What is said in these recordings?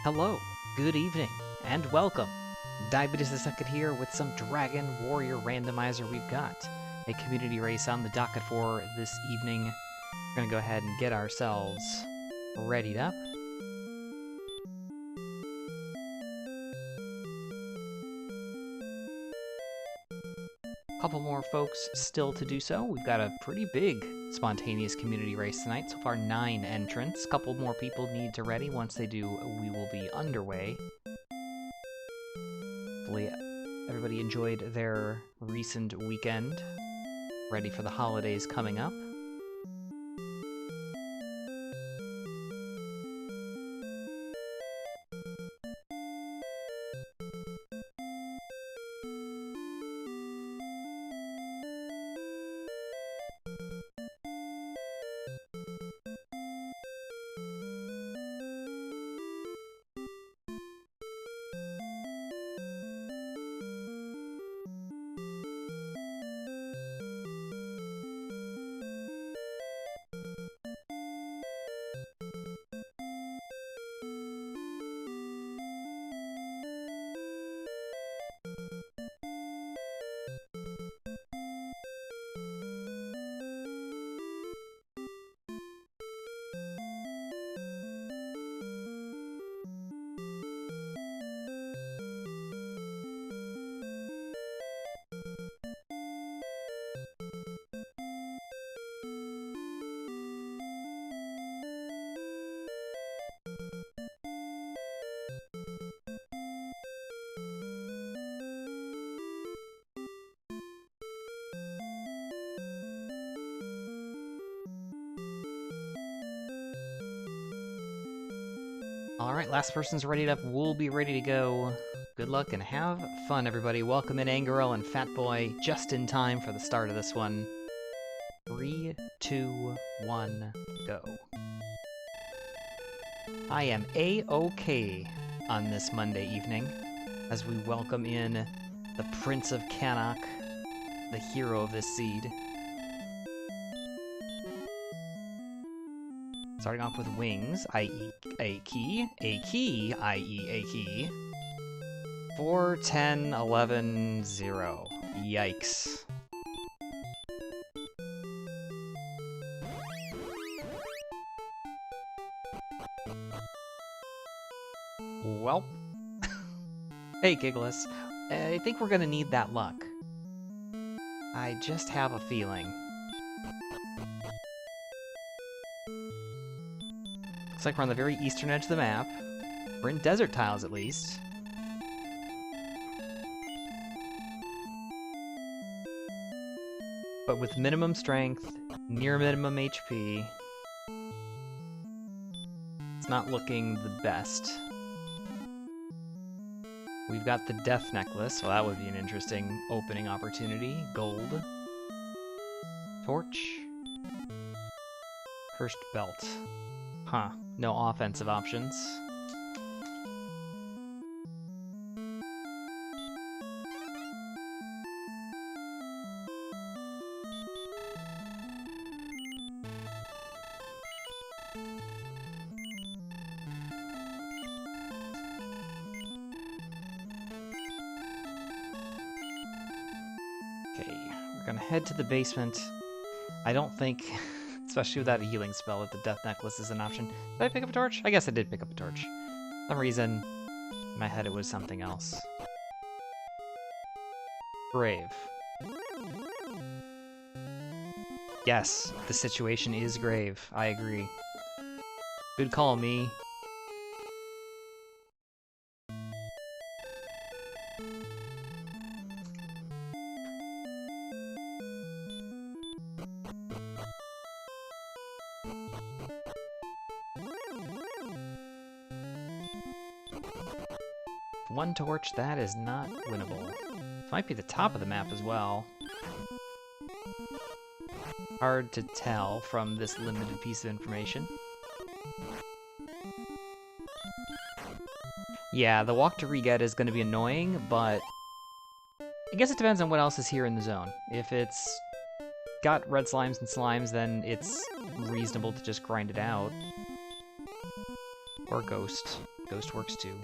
Hello, good evening, and welcome. Diabetes the Second here with some Dragon Warrior Randomizer we've got. A community race on the docket for this evening. We're gonna go ahead and get ourselves readied up. Couple more folks still to do so. We've got a pretty big spontaneous community race tonight. So far 9 entrants. Couple more people need to ready. Once they do, we will be underway. Hopefully everybody enjoyed their recent weekend. Ready for the holidays coming up. Alright, last person's readied up. We'll be ready to go. Good luck and have fun, everybody. Welcome in Angirl and Fatboy just in time for the start of this one. 3, 2, 1, go. I am A-OK on this Monday evening as we welcome in the Prince of Cannock, the hero of this seed. Starting off with wings, i.e. a key, i.e. a key. 4, 10, 11, 0. Yikes. Well. Hey, Giggles. I think we're gonna need that luck. I just have a feeling. Looks like we're on the very eastern edge of the map. We're in desert tiles, at least. But with minimum strength, near minimum HP, it's not looking the best. We've got the Death Necklace, so that would be an interesting opening opportunity. Gold. Torch. Cursed Belt. Huh. No offensive options. Okay, we're gonna head to the basement. I don't think... especially without a healing spell, that the Death Necklace is an option. Did I pick up a torch? I guess I did pick up a torch. For some reason, in my head it was something else. Grave. Yes, the situation is grave. I agree. Good call, me. One torch, that is not winnable. This might be the top of the map as well. Hard to tell from this limited piece of information. Yeah, the walk to re-get is going to be annoying, but I guess it depends on what else is here in the zone. If it's got red slimes and slimes, then it's reasonable to just grind it out. Or ghost. Ghost works too.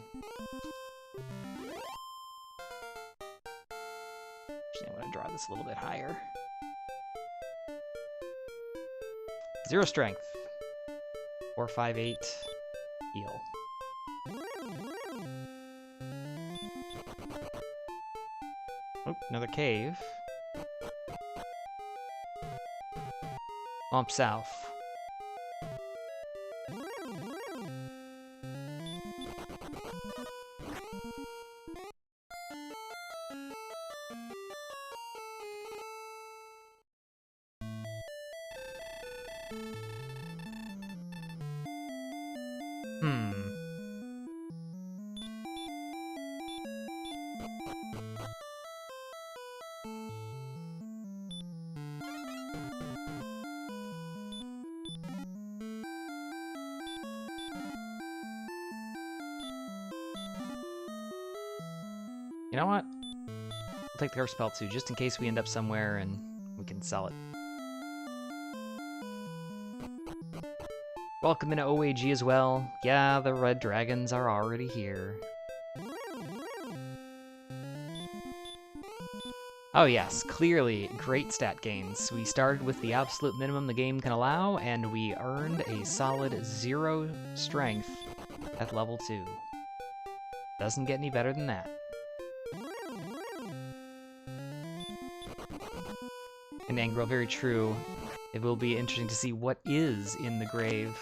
Actually, I'm going to draw this a little bit higher. 0 strength. 4, 5, 8. Heal. Oh, another cave. Bump south. You know what? We'll take the Curse Spell too, just in case we end up somewhere and we can sell it. Welcome into OAG as well. Yeah, the red dragons are already here. Oh yes, clearly great stat gains. We started with the absolute minimum the game can allow, and we earned a solid 0 strength at level 2. Doesn't get any better than that. And Angrel, very true. It will be interesting to see what is in the grave.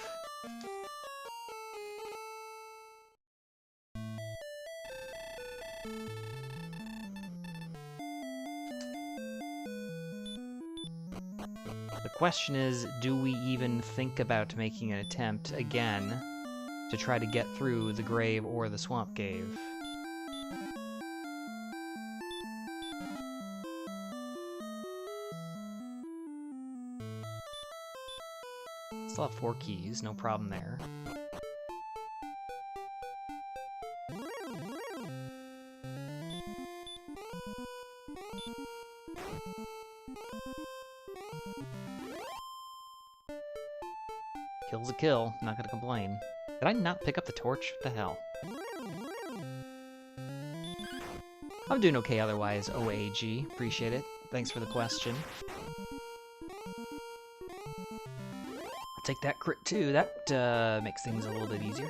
The question is, do we even think about making an attempt again to try to get through the grave or the swamp cave? Still have 4 keys, no problem there. Kill's a kill, not gonna complain. Did I not pick up the torch? What the hell? I'm doing okay otherwise, OAG. Appreciate it. Thanks for the question. I'll take that crit too. That makes things a little bit easier.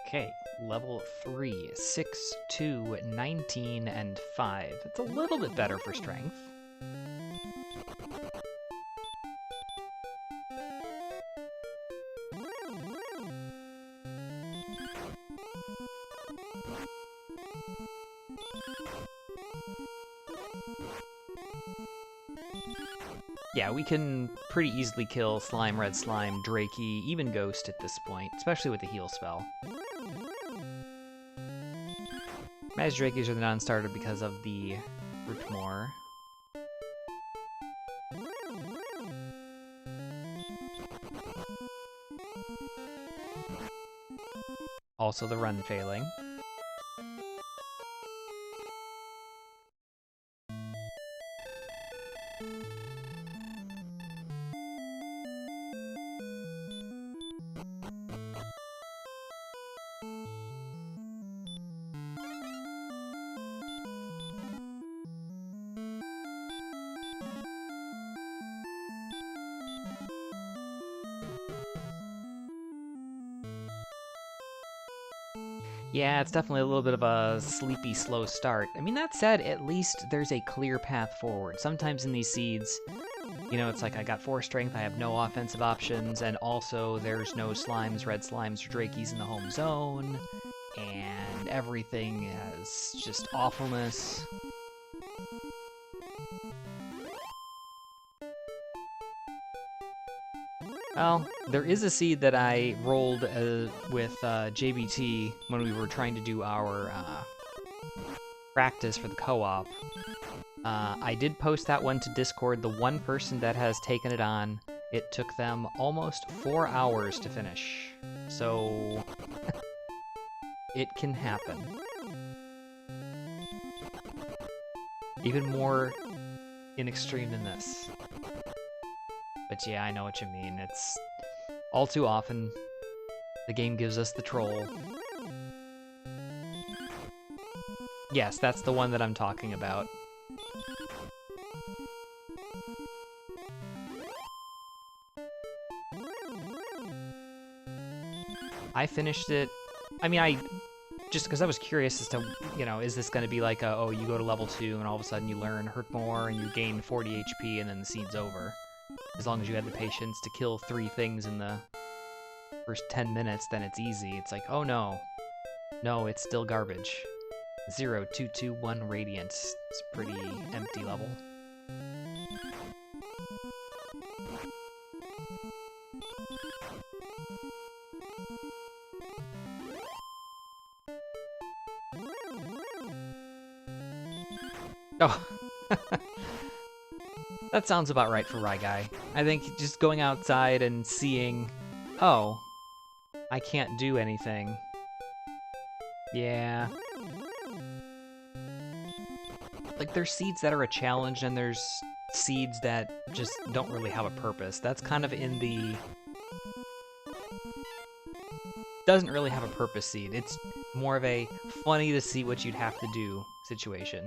Okay, level 3, 6, 2, 19, and 5. It's a little bit better for strength. Yeah, we can pretty easily kill Slime, Red Slime, Drakey, even Ghost at this point, especially with the heal spell. Maz Drakeys are the non-starter because of the Rootmore. Also the run failing. Yeah, it's definitely a little bit of a sleepy, slow start. I mean, that said, at least there's a clear path forward. Sometimes in these seeds, you know, it's like I got 4 strength, I have no offensive options, and also there's no slimes, red slimes, or drakeys in the home zone, and everything has just awfulness. Well, there is a seed that I rolled with JBT when we were trying to do our practice for the co-op. I did post that one to Discord. The one person that has taken it on, it took them almost 4 hours to finish. So, it can happen. Even more in extreme than this. But yeah, I know what you mean. It's all too often the game gives us the troll. Yes, that's the one that I'm talking about. I finished it. I mean, just because I was curious as to, you know, is this going to be like a, oh, you go to level 2 and all of a sudden you learn hurt more and you gain 40 HP and then the seed's over. As long as you had the patience to kill 3 things in the first 10 minutes, then it's easy. It's like, oh no. No, it's still garbage. 0, 2, 2, 1 Radiant. It's a pretty empty level. Oh. That sounds about right for Rye Guy. I think just going outside and seeing, oh, I can't do anything. Yeah. Like, there's seeds that are a challenge, and there's seeds that just don't really have a purpose. That's kind of in the... doesn't really have a purpose seed. It's more of a funny to see what you'd have to do situation.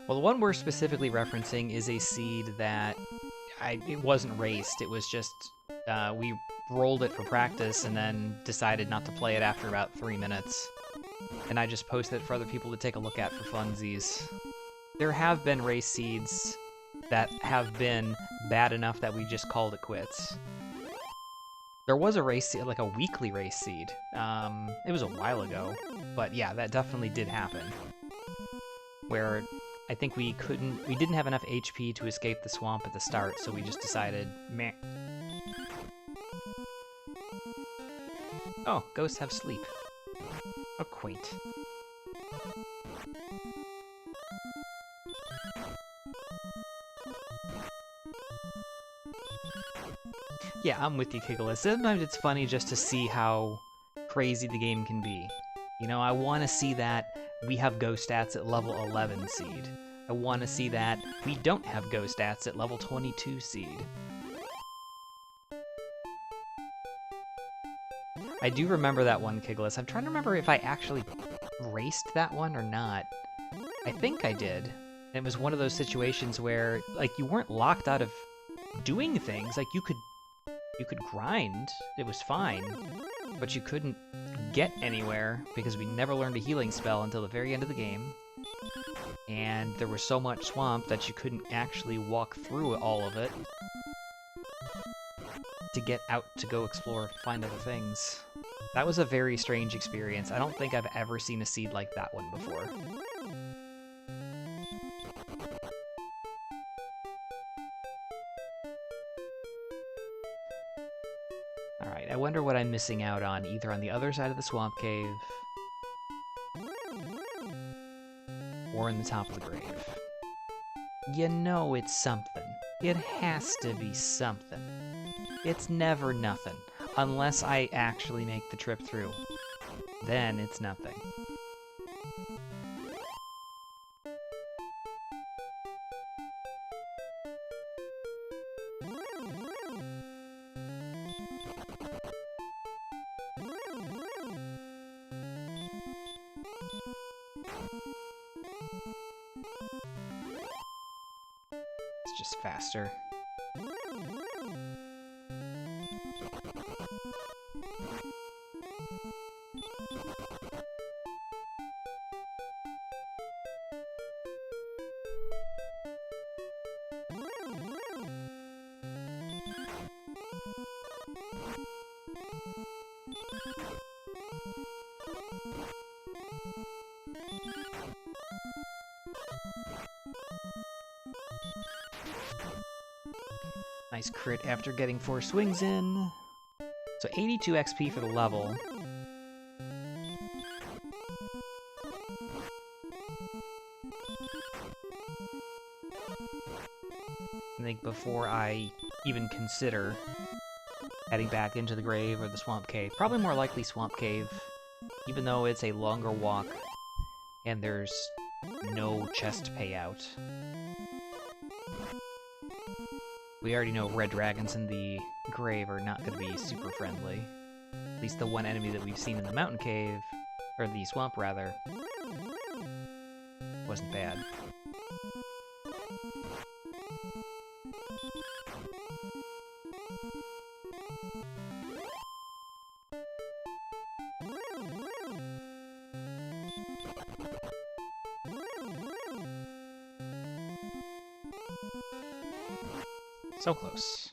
Well, the one we're specifically referencing is a seed that it wasn't raced. It was just we rolled it for practice and then decided not to play it after about 3 minutes. And I just posted it for other people to take a look at for funsies. There have been race seeds that have been bad enough that we just called it quits. There was a race seed, like a weekly race seed. It was a while ago, but yeah, that definitely did happen. Where I think we didn't have enough HP to escape the swamp at the start, so we just decided, meh. Oh, ghosts have sleep. How quaint. Yeah, I'm with you, Kiggle. Sometimes it's funny just to see how crazy the game can be. You know, I want to see that we have ghost stats at level 11 seed. I want to see that we don't have ghost stats at level 22 seed. I do remember that one, Kiglis. I'm trying to remember if I actually raced that one or not. I think I did. It was one of those situations where, like, you weren't locked out of doing things. Like, you could grind. It was fine. But you couldn't get anywhere because we never learned a healing spell until the very end of the game. And there was so much swamp that you couldn't actually walk through all of it to get out to go explore, find other things. That was a very strange experience. I don't think I've ever seen a seed like that one before. Alright, I wonder what I'm missing out on, either on the other side of the swamp cave or in the top of the grave. You know it's something. It has to be something. It's never nothing, unless I actually make the trip through. Then it's nothing. It's just faster. Nice crit after getting 4 swings in. So 82 XP for the level. I think before I even consider heading back into the grave or the swamp cave. Probably more likely swamp cave, even though it's a longer walk and there's no chest payout. We already know red dragons in the grave are not going to be super friendly. At least the one enemy that we've seen in the mountain cave, or the swamp rather, wasn't bad. So close.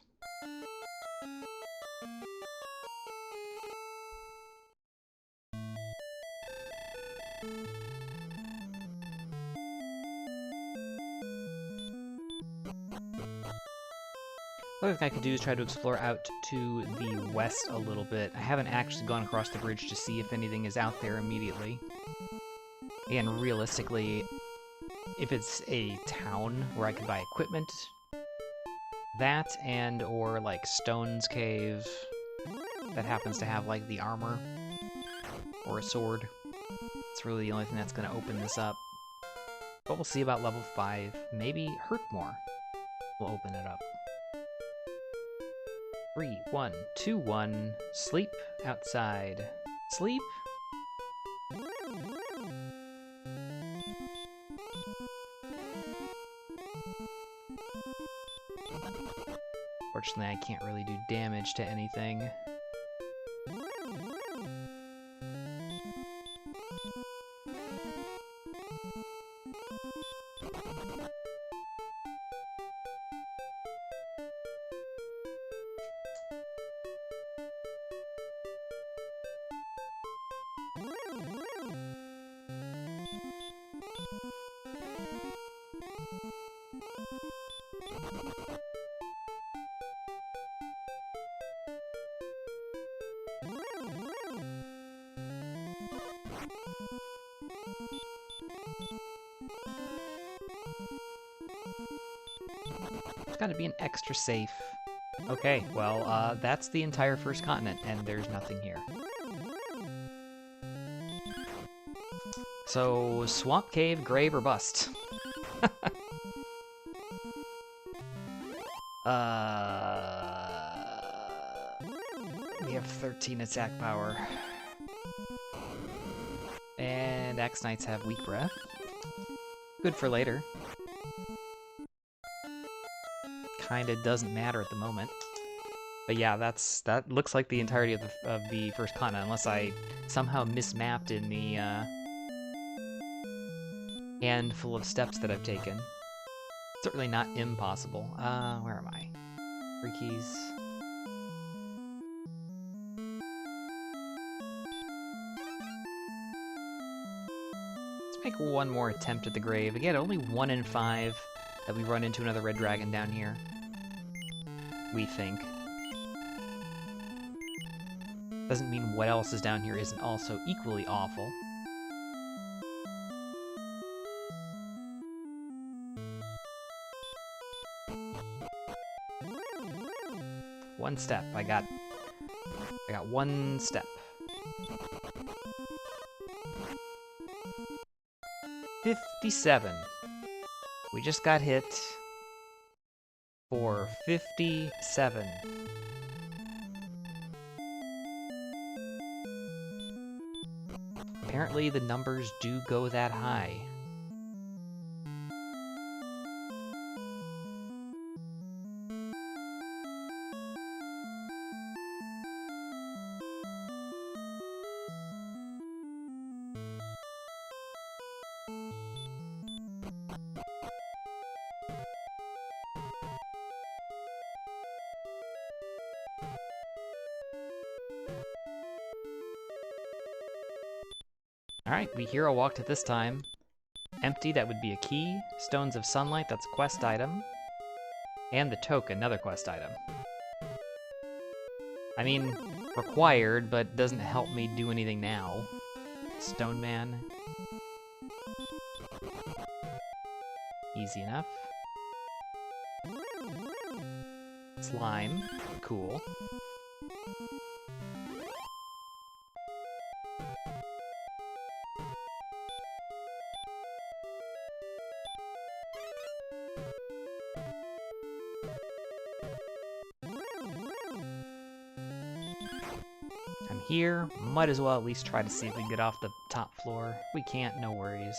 Other thing I could do is try to explore out to the west a little bit. I haven't actually gone across the bridge to see if anything is out there immediately. And realistically, if it's a town where I can buy equipment, that and or like Stone's Cave that happens to have like the armor or a sword. It's really the only thing that's going to open this up. But we'll see about level 5. Maybe Hurtmore will open it up. 3, 2, 1. Sleep outside. Sleep. Fortunately, I can't really do damage to anything. There's gotta be an extra safe. Okay, well, that's the entire first continent, and there's nothing here. So, swamp cave, grave, or bust? We have 13 attack power. And Axe Knights have weak breath. Good for later. Kinda doesn't matter at the moment. But yeah, that looks like the entirety of the first continent, unless I somehow mismapped in the handful of steps that I've taken. Certainly not impossible. Where am I? 3 keys. Let's make one more attempt at the grave. Again, only 1 in 5 that we run into another red dragon down here. We think. Doesn't mean what else is down here isn't also equally awful. One step. I got 1 step. 57. We just got hit for 57. Apparently the numbers do go that high. Alright, we hero walked it this time. Empty, that would be a key. Stones of Sunlight, that's a quest item. And the token, another quest item. I mean, required, but doesn't help me do anything now. Stone Man. Easy enough. Slime. Cool. I'm here. Might as well at least try to see if we can get off the top floor. If we can't, no worries.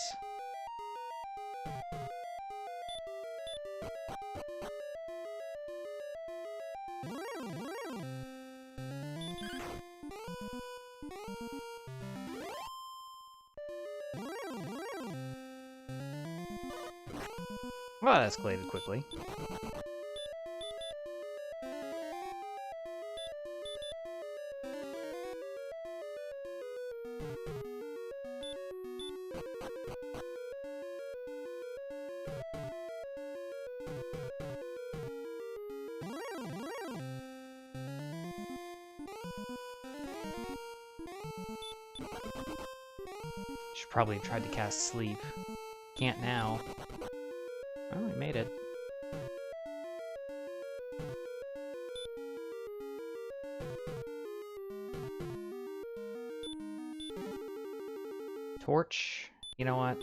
Well, that escalated quickly. Should probably have tried to cast Sleep. Can't now. Oh, we made it. Torch. You know what?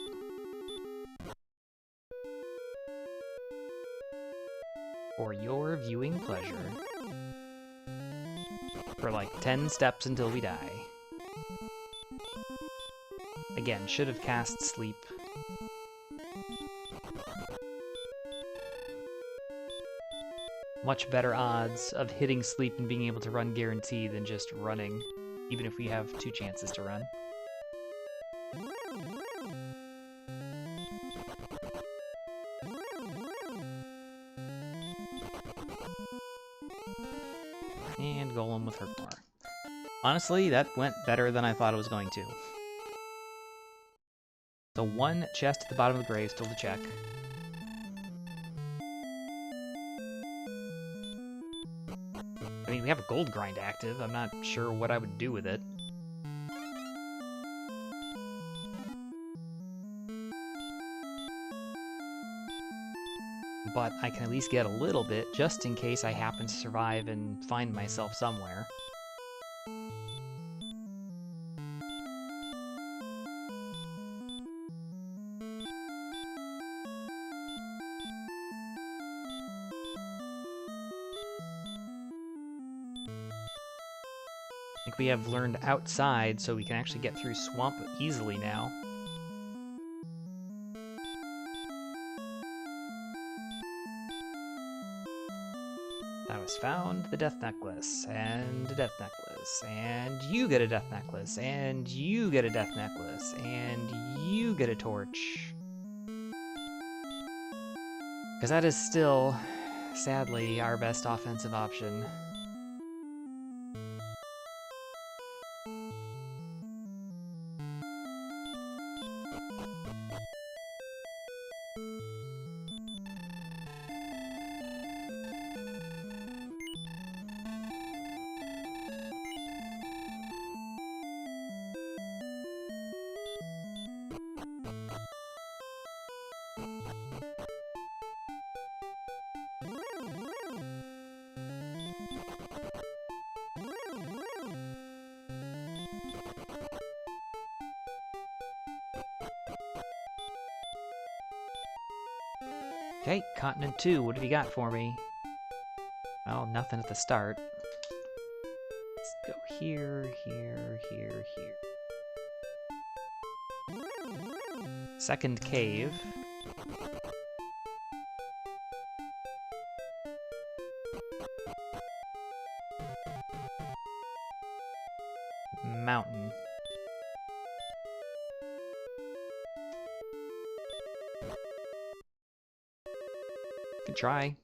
For your viewing pleasure. For like 10 steps until we die. Again, should have cast Sleep. Much better odds of hitting Sleep and being able to run guaranteed than just running, even if we have 2 chances to run. And Golem with Hurt More. Honestly, that went better than I thought it was going to. The one chest at the bottom of the grave still to check. I mean, we have a gold grind active. I'm not sure what I would do with it. But I can at least get a little bit, just in case I happen to survive and find myself somewhere. I think we have learned outside, so we can actually get through swamp easily now. That was found, the death necklace, and a death necklace, and you get a death necklace, and you get a death necklace, and you get a torch. Because that is still, sadly, our best offensive option. Okay, Continent 2, what have you got for me? Well, nothing at the start. Let's go here, here, here, here. Second cave. Mountain. Good try.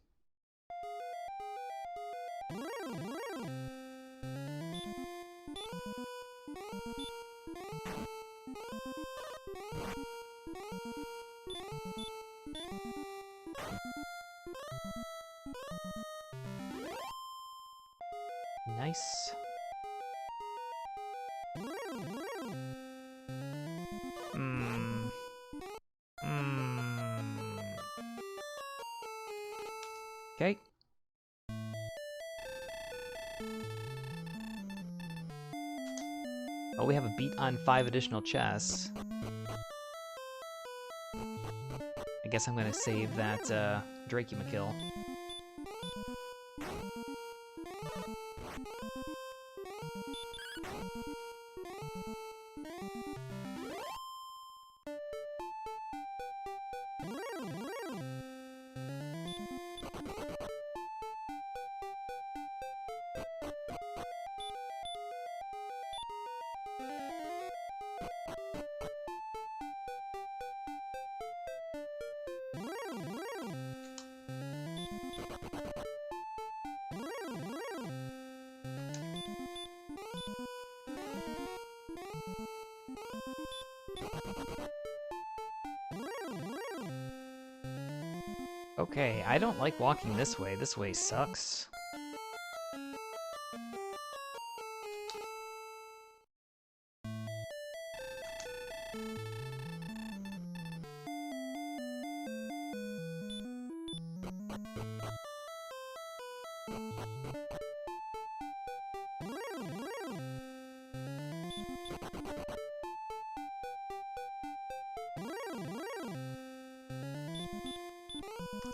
nice. Okay. Oh, we have a beat on 5 additional chests. I guess I'm gonna save that Dracula kill. Okay, I don't like walking this way. This way sucks.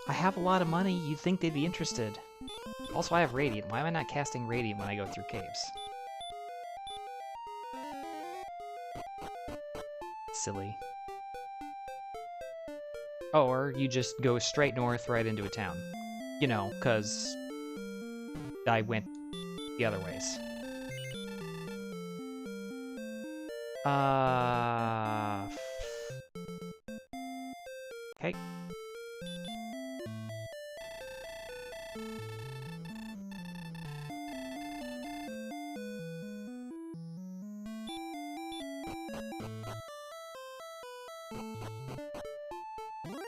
I have a lot of money. You'd think they'd be interested. Also, I have Radiant. Why am I not casting Radiant when I go through caves? Silly. Oh, or you just go straight north right into a town. You know, because I went the other ways. Okay.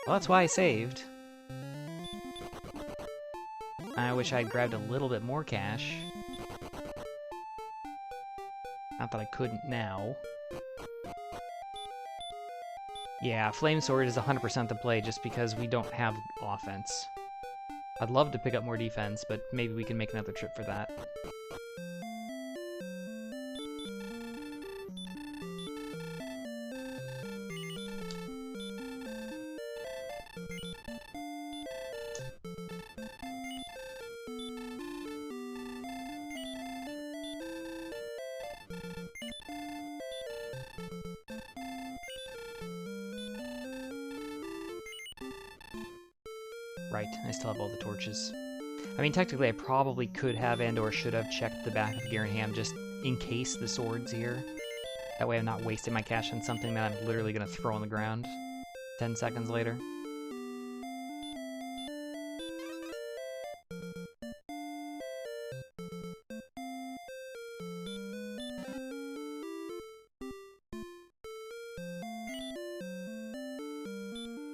Well, that's why I saved. I wish I'd grabbed a little bit more cash. Not that I couldn't now. Yeah, Flame Sword is 100% the play just because we don't have offense. I'd love to pick up more defense, but maybe we can make another trip for that. Right, I still have all the torches. I mean, technically I probably could have and or should have checked the back of Garenham just in case the sword's here. That way I'm not wasting my cash on something that I'm literally going to throw on the ground 10 seconds later.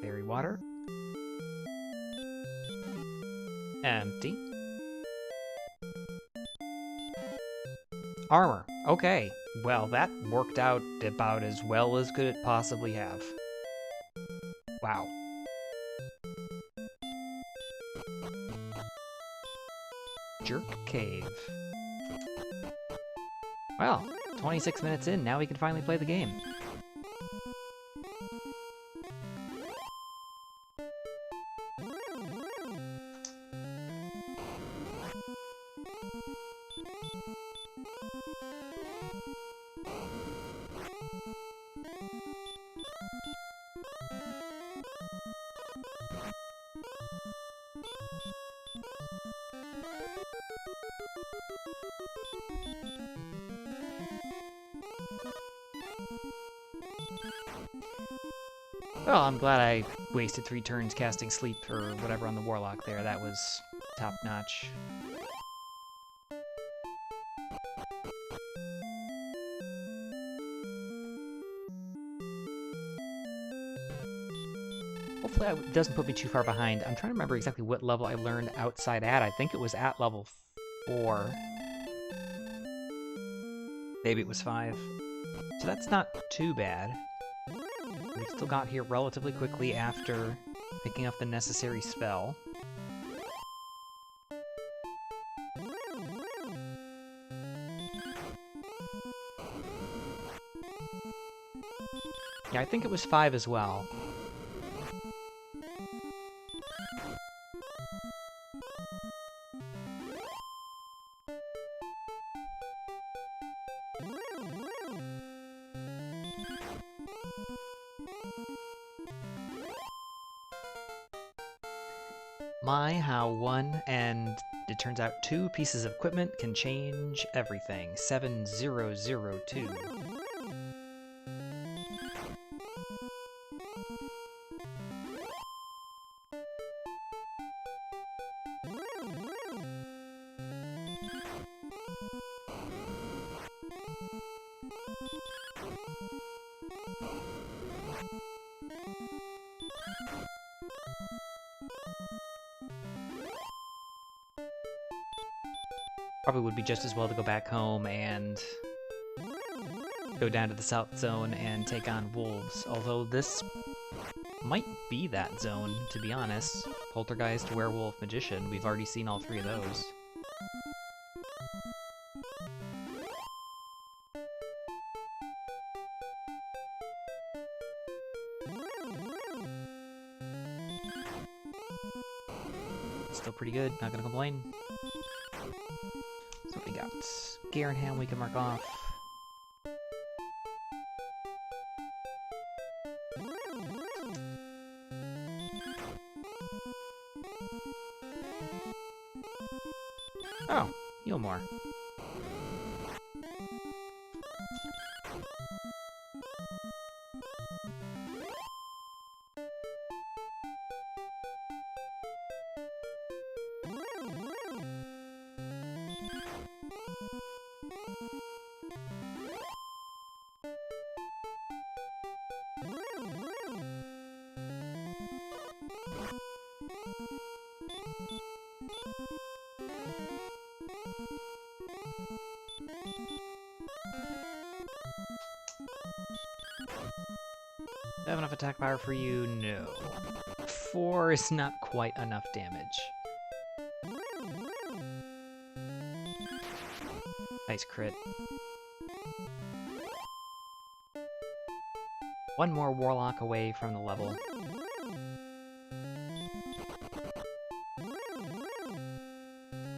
Fairy water. Empty. Armor. Okay. Well, that worked out about as well as could it possibly have. Wow. Jerk Cave. Well, 26 minutes in, now we can finally play the game. Well, I'm glad I wasted 3 turns casting Sleep or whatever on the Warlock there. That was top-notch. Hopefully it doesn't put me too far behind. I'm trying to remember exactly what level I learned outside at. I think it was at level 4. Maybe it was 5. So that's not too bad. We still got here relatively quickly after picking up the necessary spell. Yeah, I think it was 5 as well. My, how 1 and it turns out 2 pieces of equipment can change everything. 7002. Probably would be just as well to go back home and go down to the South Zone and take on wolves, although this might be that zone, to be honest. Poltergeist, Werewolf, Magician, we've already seen all 3 of those. Still pretty good, not gonna complain. So we got Garenham we can mark off. Oh, heal more. Do I have enough attack power for you? No. 4 is not quite enough damage. Nice crit. 1 more Warlock away from the level.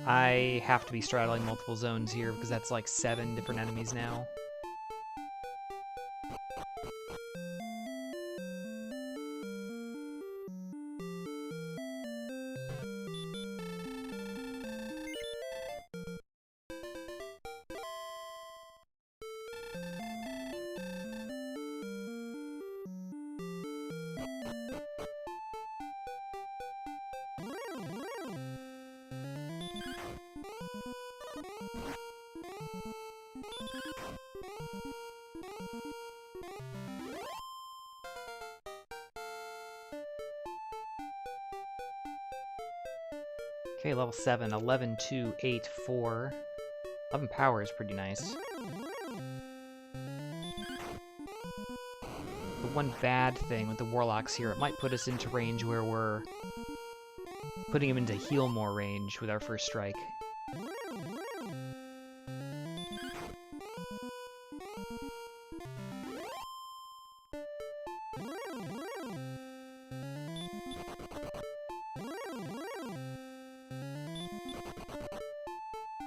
I have to be straddling multiple zones here because that's like 7 different enemies now. Okay, level 7, 11, 2, 8, 4. 11 power is pretty nice. The one bad thing with the Warlocks here, it might put us into range where we're putting him into heal more range with our first strike.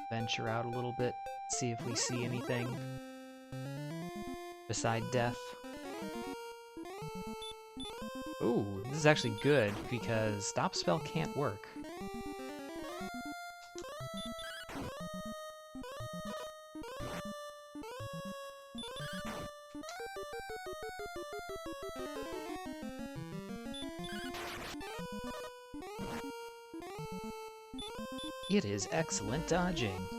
Venture out a little bit, see if we see anything beside death. Ooh, this is actually good because stop spell can't work. It is excellent dodging.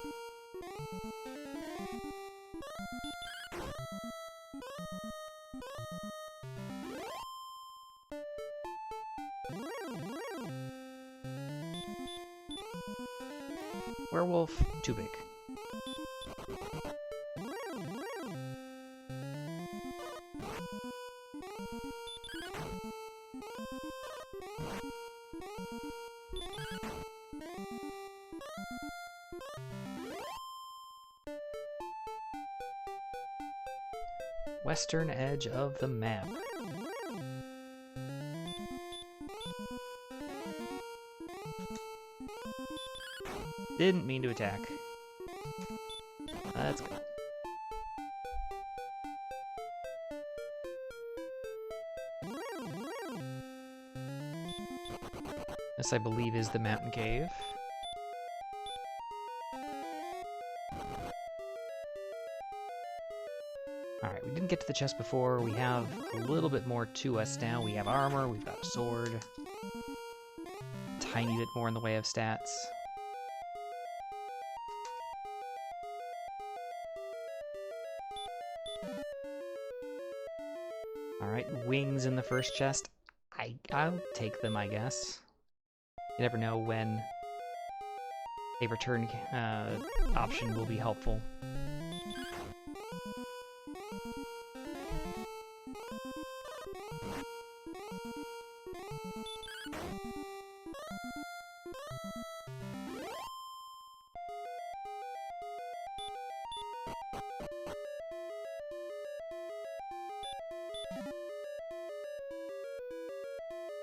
Werewolf, too big. Western edge of the map. Didn't mean to attack. Let's go. This, I believe, is the mountain cave. Alright, we didn't get to the chest before. We have a little bit more to us now. We have armor, we've got a sword. Tiny bit more in the way of stats. Alright, wings in the first chest. I'll take them, I guess. You never know when a return option will be helpful.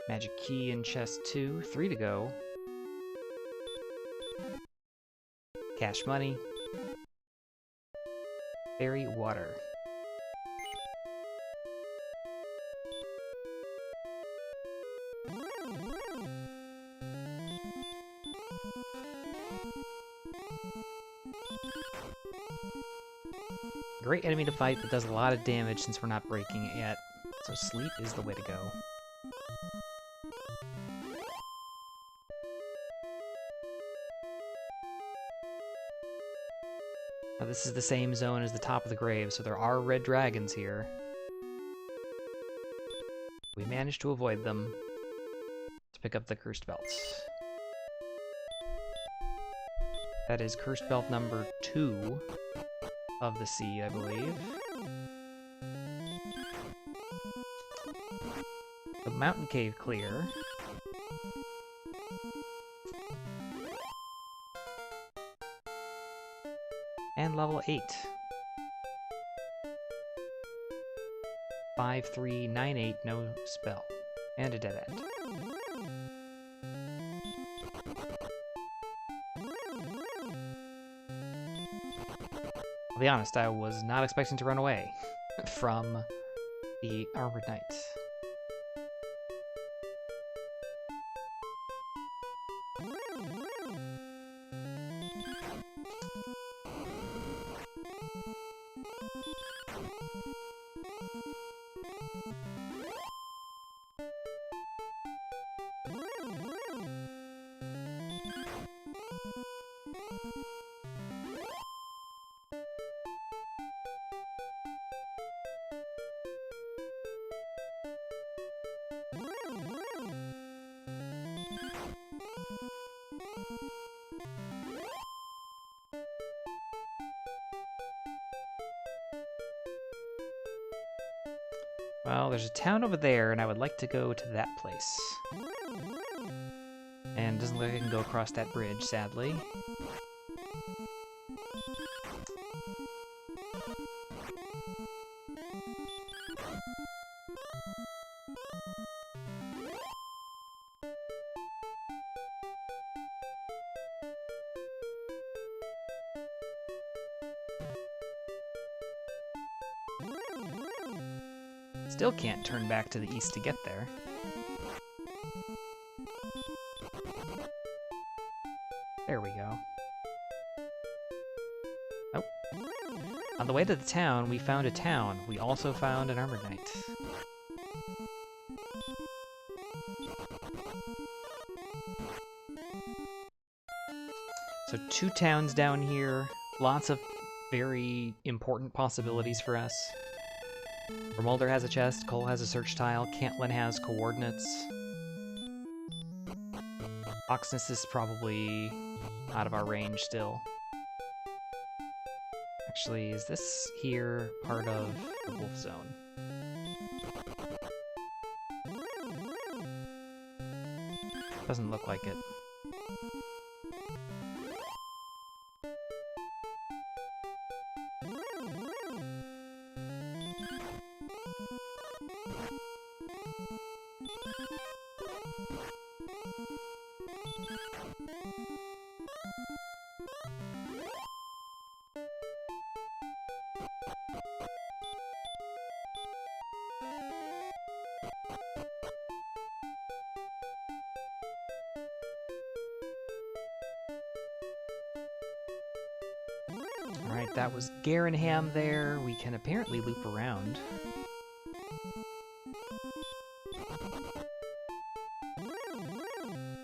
Magic key in chest 2, 3 to go. Cash money. Fairy water. Great enemy to fight, but does a lot of damage since we're not breaking it yet. So sleep is the way to go. Now, this is the same zone as the top of the grave, so there are red dragons here. We managed to avoid them to pick up the cursed belts. That is cursed belt number 2 of the sea, I believe. The mountain cave clear. And level 8. 5398, no spell. And a dead end. I'll be honest, I was not expecting to run away from the Armored Knight. Well, there's a town over there, and I would like to go to that place. And it doesn't look like I can go across that bridge, sadly. Still can't turn back to the east to get there. There we go. Oh. On the way to the town, we found a town. We also found an Armored Knight. So 2 towns down here. Lots of very important possibilities for us. Remolder has a chest, Cole has a search tile, Cantlin has coordinates. Oxness is probably out of our range still. Actually, is this here part of the wolf zone? Doesn't look like it. Alright, that was Garenham there. We can apparently loop around.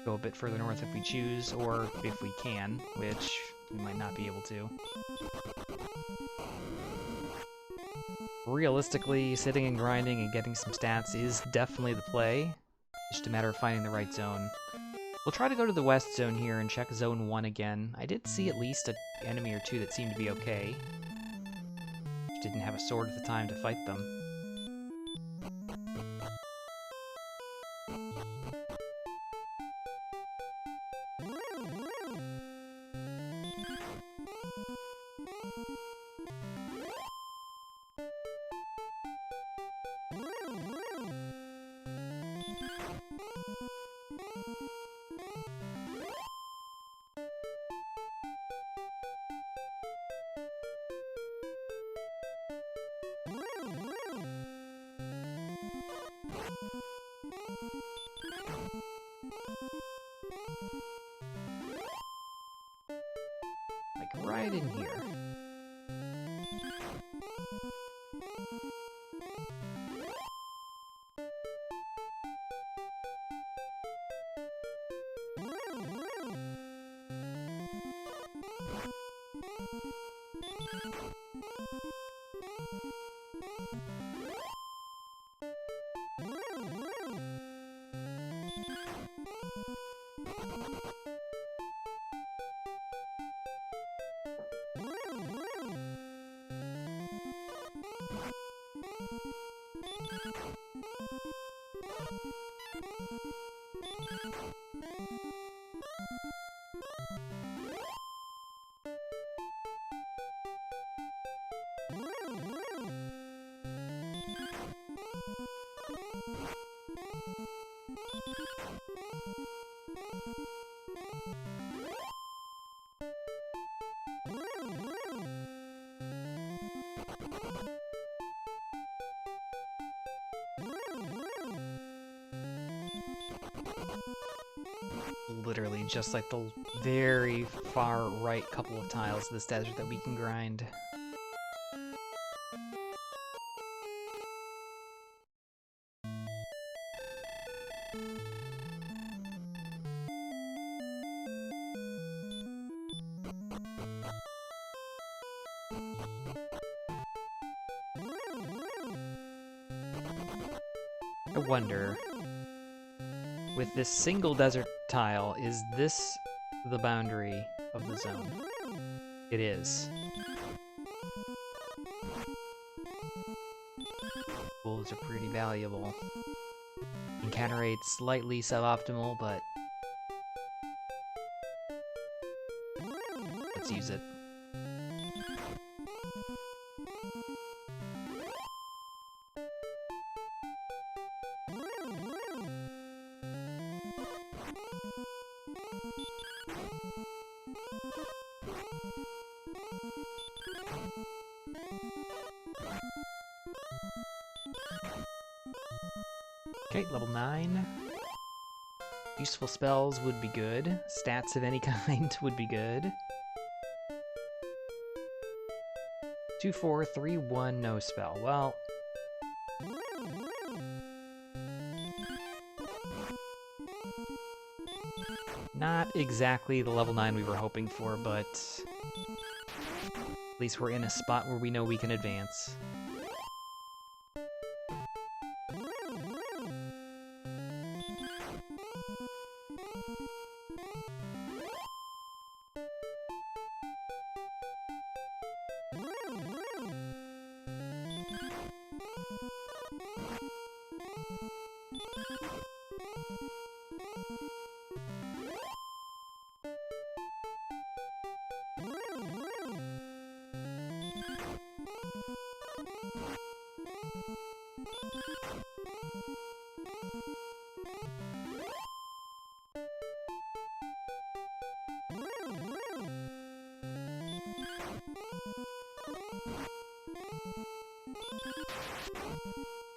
Go a bit further north if we choose, or if we can, which we might not be able to. Realistically, sitting and grinding and getting some stats is definitely the play. It's just a matter of finding the right zone. We'll try to go to the west zone here and check zone 1 again. I did see at least an enemy or two that seemed to be okay. Just didn't have a sword at the time to fight them. Like right in here. Literally just like the very far right couple of tiles of this desert that we can grind. I wonder, with this single desert tile, is this the boundary of the zone? It is. Wolves are pretty valuable. Encounter rate slightly suboptimal, but let's use it. Okay, level 9. Useful spells would be good. Stats of any kind would be good. 2, 4, 3, 1, no spell. Well, not exactly the level 9 we were hoping for, but at least we're in a spot where we know we can advance.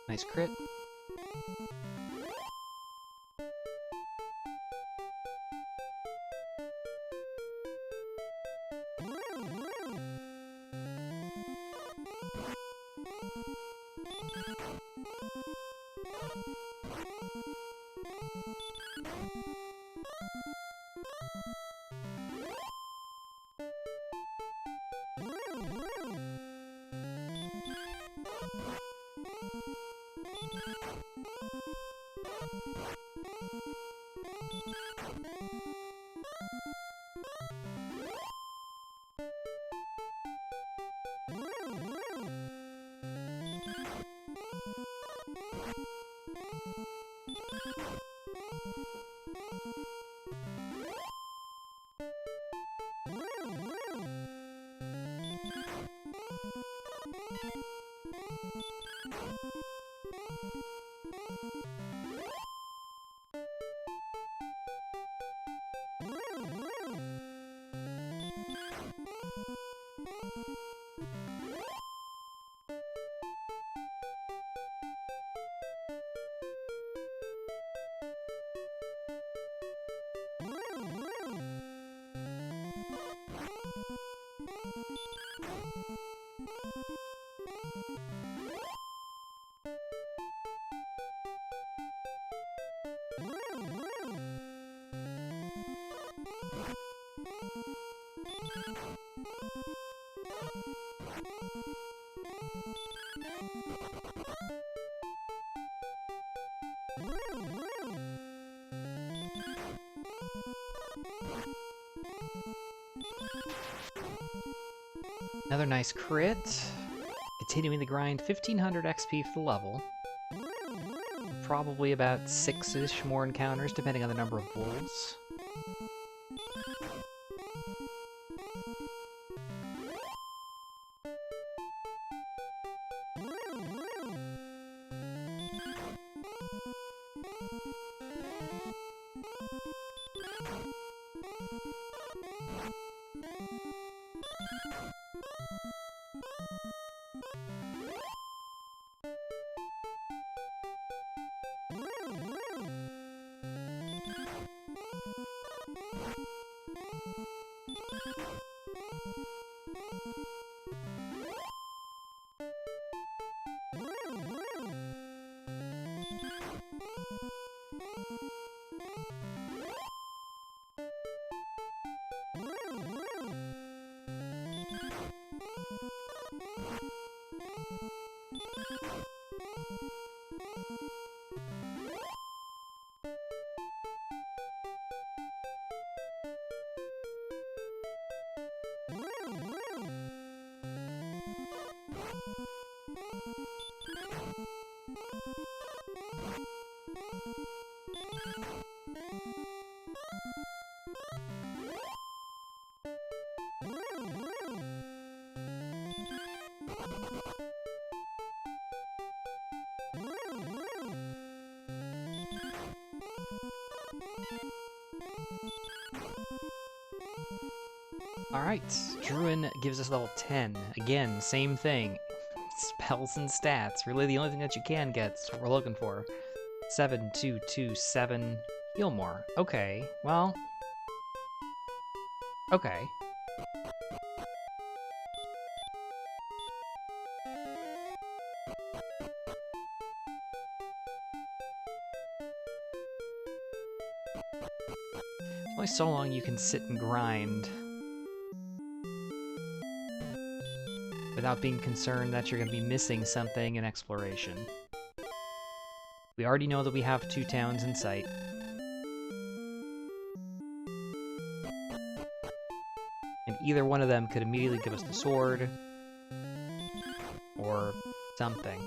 Nice crit. Another nice crit. Continuing the grind, 1500 XP for the level. Probably about 6-ish more encounters, depending on the number of wolves. Alright, Druin gives us level 10. Again, same thing. Spells and stats. Really the only thing that you can get is what we're looking for. 7, 2, 2, 7. Heal more. Okay, well... Okay. Only so long you can sit and grind without being concerned that you're going to be missing something in exploration. We already know that we have 2 towns in sight. And either one of them could immediately give us the sword, or something.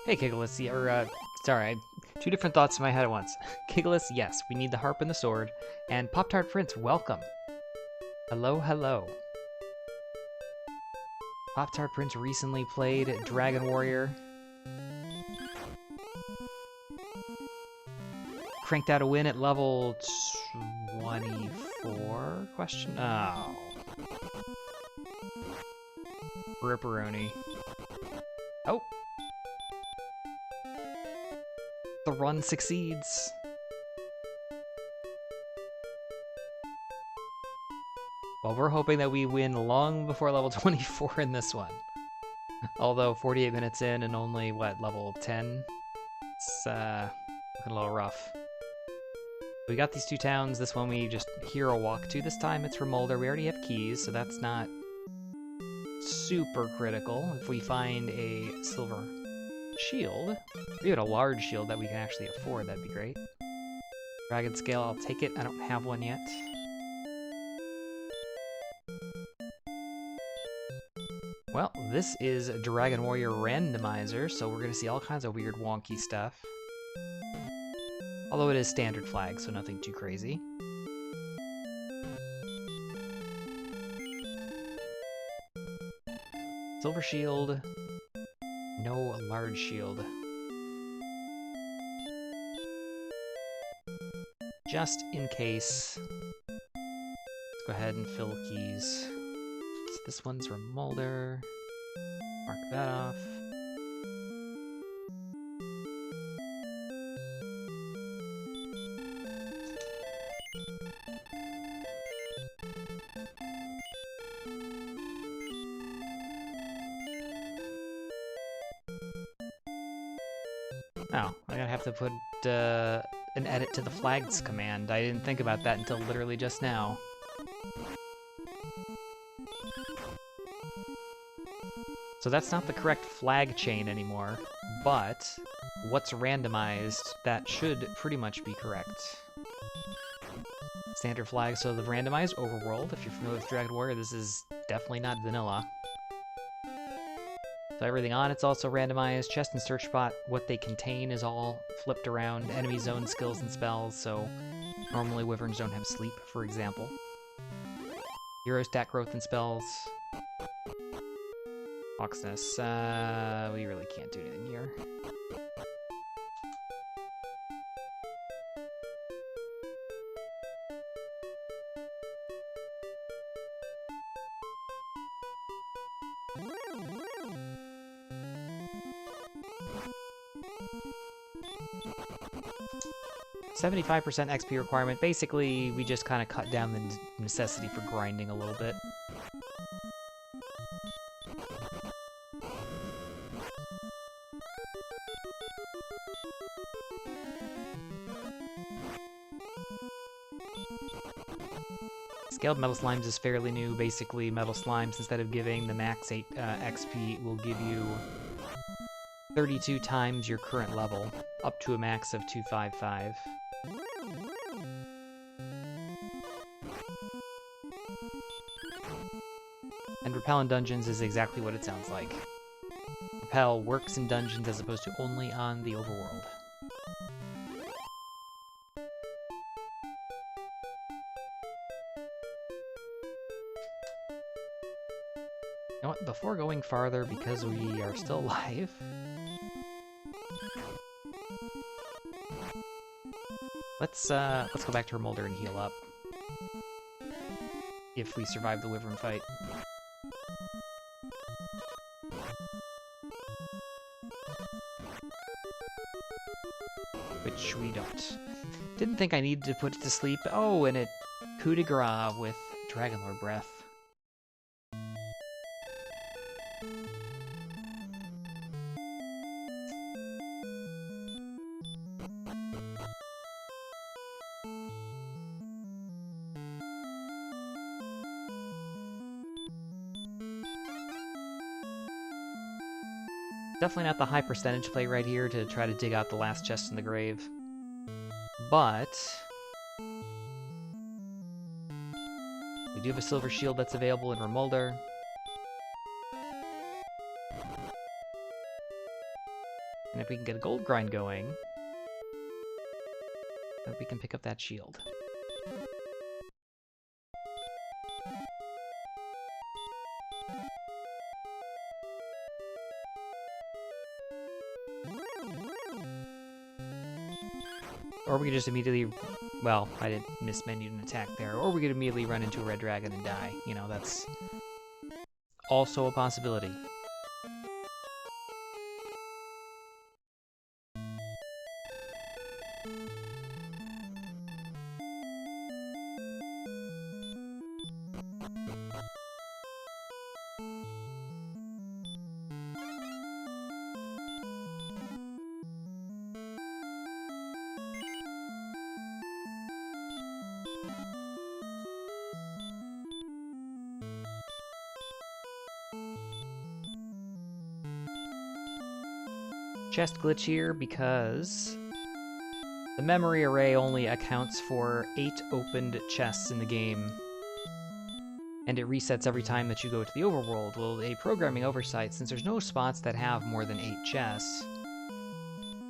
Hey, Kiggless, sorry, 2 different thoughts in my head at once. Kiggless, yes, we need the harp and the sword. And Pop-Tart Prince, welcome. Hello, hello. Pop-Tart Prince recently played Dragon Warrior. Cranked out a win at level 24? Question? Oh. Ripperoni. Oh! The run succeeds! Well, we're hoping that we win long before level 24 in this one. Although 48 minutes in and only, what, level 10? It's a little rough. We got these two towns. This one we just hero walk to. This time it's Remolder. We already have keys, so that's not super critical. If we find a silver shield, even a large shield that we can actually afford, that'd be great. Dragon scale, I'll take it. I don't have one yet. Well, this is a Dragon Warrior randomizer, so we're going to see all kinds of weird wonky stuff. Although it is standard flag, so nothing too crazy. Silver shield. No large shield. Just in case. Let's go ahead and fill keys. So this one's Remolder. Mark that off. Oh, I'm gonna have to put an edit to the flags command. I didn't think about that until literally just now. So that's not the correct flag chain anymore, but what's randomized, that should pretty much be correct. Standard flag, so the randomized overworld, if you're familiar with Dragon Warrior, this is definitely not vanilla. So everything on it's also randomized. Chest and search spot, what they contain is all flipped around. Enemy zone skills and spells, so normally wyverns don't have sleep, for example. Hero stat growth and spells. Hawksness, we really can't do anything here. 75% XP requirement. Basically, we just kind of cut down the necessity for grinding a little bit. Scaled Metal Slimes is fairly new. Basically, Metal Slimes, instead of giving the max 8 XP, will give you 32 times your current level, up to a max of 255. And Repel in dungeons is exactly what it sounds like. Repel works in dungeons as opposed to only on the overworld. You know what, before going farther, because we are still alive, let's go back to Remolder and heal up. If we survive the wyvern fight. Which we don't. Didn't think I needed to put it to sleep. Oh, and it coup de grace with Dragonlord Breath. Definitely not the high percentage play right here to try to dig out the last chest in the grave. But we do have a silver shield that's available in Remolder. And if we can get a gold grind going, then we can pick up that shield. Or we could just immediately, well, I didn't miss menu an attack there, or we could immediately run into a red dragon and die. You know, that's also a possibility. Chest glitch here because the memory array only accounts for 8 opened chests in the game, and it resets every time that you go to the overworld. Well, a programming oversight, since there's no spots that have more than 8 chests,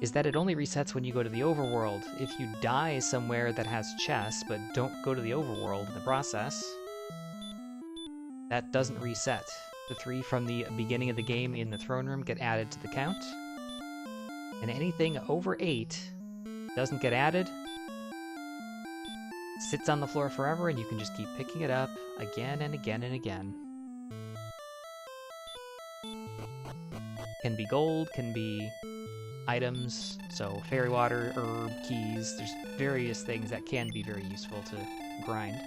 is that it only resets when you go to the overworld. If you die somewhere that has chests, but don't go to the overworld in the process, that doesn't reset. The 3 from the beginning of the game in the throne room get added to the count, and anything over 8 doesn't get added, sits on the floor forever, and you can just keep picking it up again and again and again. Can be gold, can be items, so fairy water, herb, keys, there's various things that can be very useful to grind.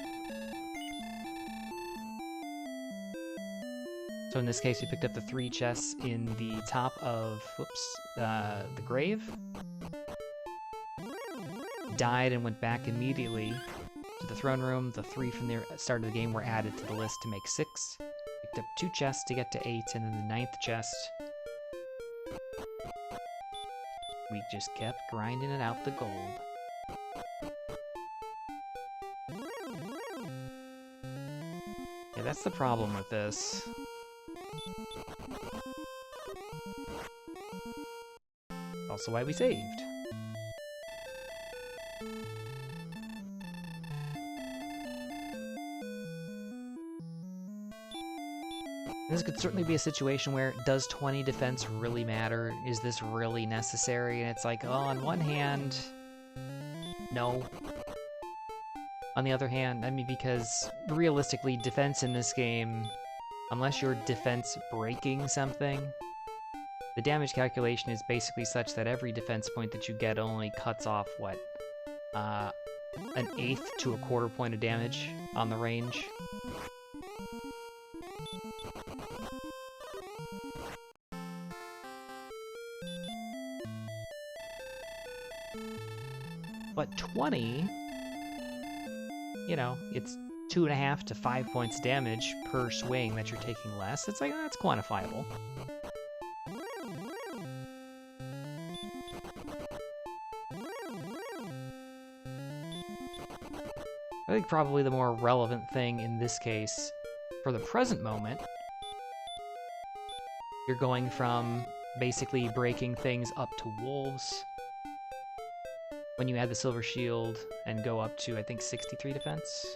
So in this case, we picked up the 3 chests in the top of, the grave. Died and went back immediately to the throne room. The 3 from the start of the game were added to the list to make 6. Picked up 2 chests to get to 8, and then the 9th chest, we just kept grinding it out the gold. Yeah, that's the problem with this. Also why we saved. This could certainly be a situation where, does 20 defense really matter? Is this really necessary? And it's like, oh, on one hand, no. On the other hand, I mean, because realistically, defense in this game, unless you're defense breaking something, the damage calculation is basically such that every defense point that you get only cuts off, what, an 1/8 to a 1/4 point of damage on the range. But 20, you know, it's 2.5 to 5 points damage per swing that you're taking less. It's like, that's quantifiable. I think probably the more relevant thing in this case, for the present moment, you're going from basically breaking things up to wolves when you add the silver shield and go up to, I think, 63 defense?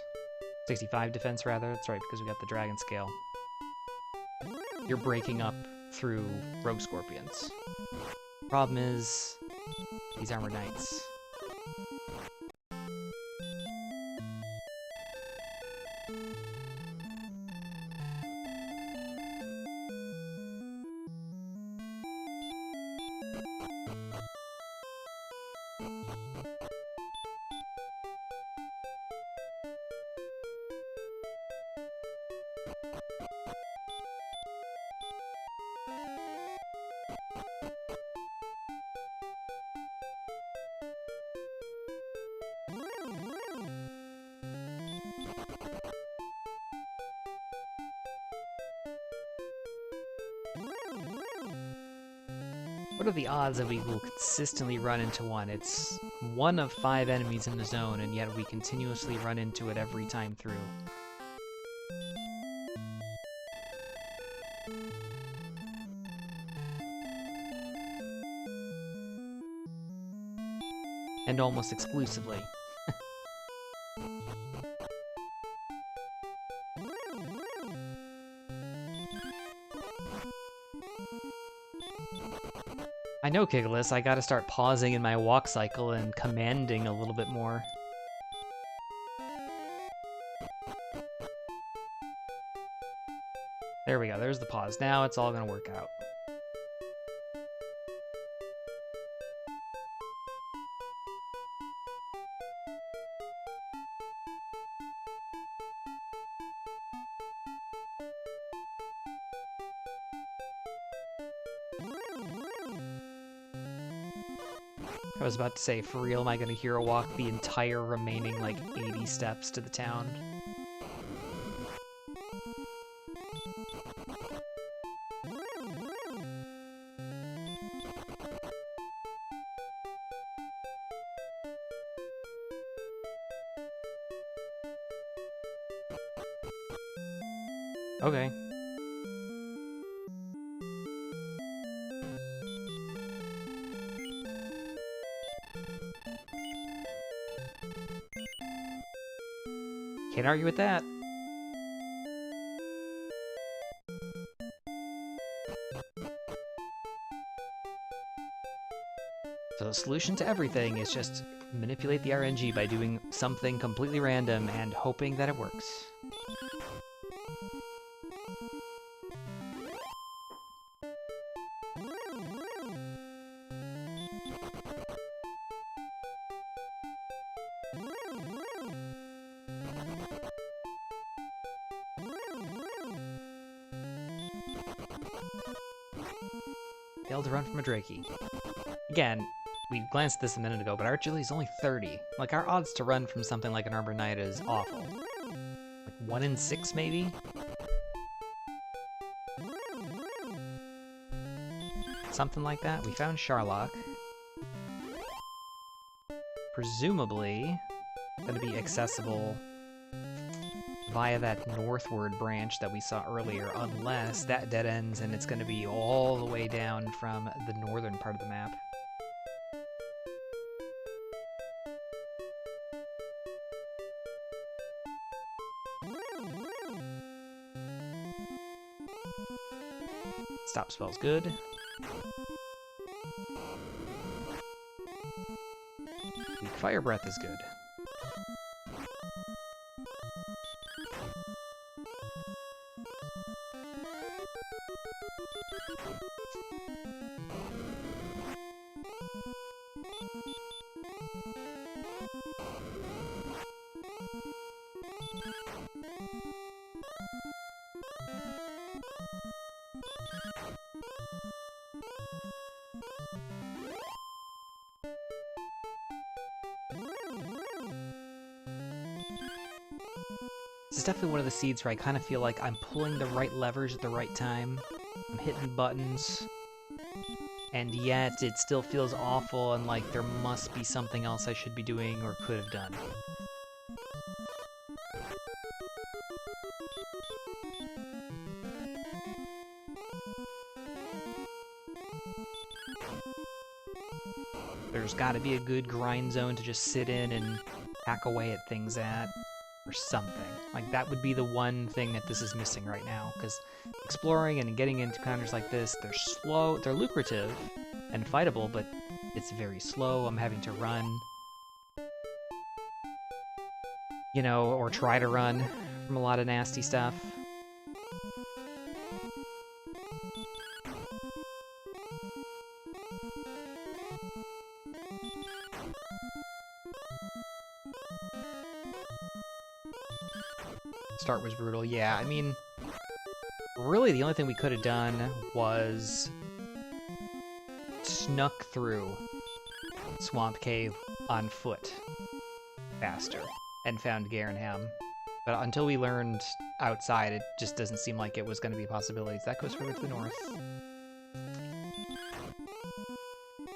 65 defense, rather. That's right, because we got the dragon scale. You're breaking up through rogue scorpions. Problem is, these armored knights. What are the odds that we will consistently run into one? It's 1 of 5 enemies in the zone, and yet we continuously run into it every time through. And almost exclusively. I know, Kiglis, I gotta start pausing in my walk cycle and commanding a little bit more. There we go. There's the pause. Now it's all going to work out. I was about to say, for real, am I going to hero walk the entire remaining, like, 80 steps to the town? Okay. Can't argue with that. So the solution to everything is just manipulate the RNG by doing something completely random and hoping that it works. Failed to run from a Drakey. Again, we glanced at this a minute ago, but our agility's only 30. Like, our odds to run from something like an Arbor Knight is awful. Like 1 in 6, maybe? Something like that. We found Charlock. Presumably going to be accessible via that northward branch that we saw earlier, unless that dead ends and it's going to be all the way down from the northern part of the map. Stop spell's good. Weak Fire Breath is good. This is definitely one of the seeds where I kind of feel like I'm pulling the right levers at the right time. I'm hitting buttons. And yet it still feels awful and like there must be something else I should be doing or could have done. There's got to be a good grind zone to just sit in and hack away at things at. Or something. Like, that would be the one thing that this is missing right now, because exploring and getting into encounters like this, they're slow, they're lucrative and fightable, but it's very slow. I'm having to run, you know, or try to run from a lot of nasty stuff. Start was brutal. Yeah, I mean, really the only thing we could have done was snuck through Swamp Cave on foot faster and found Garenham. But until we learned outside, it just doesn't seem like it was going to be a possibility. That goes further to the north.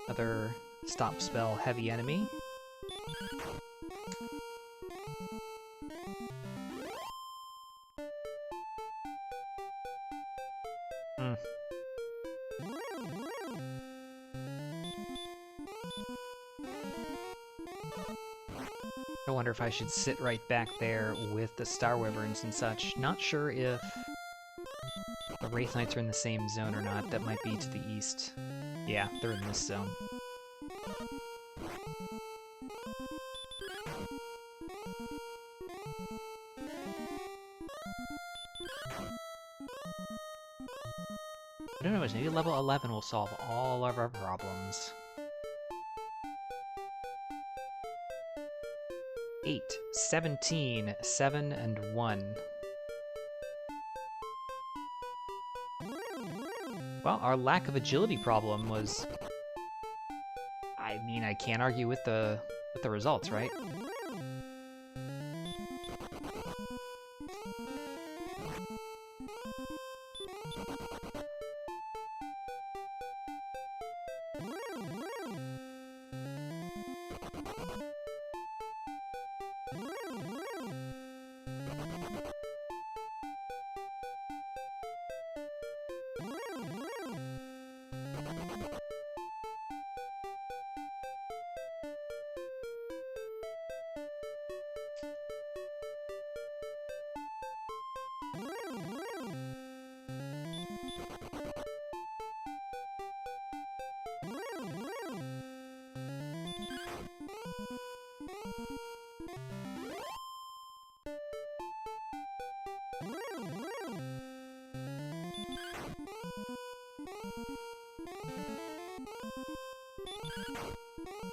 Another stop spell heavy enemy. I wonder if I should sit right back there with the Star Wyverns and such. Not sure if the Wraith Knights are in the same zone or not. That might be to the east. Yeah, they're in this zone. I don't know, maybe level 11 will solve all of our problems. 8, 17, 7, and 1. Well, our lack of agility problem was... I mean, I can't argue with the results, right?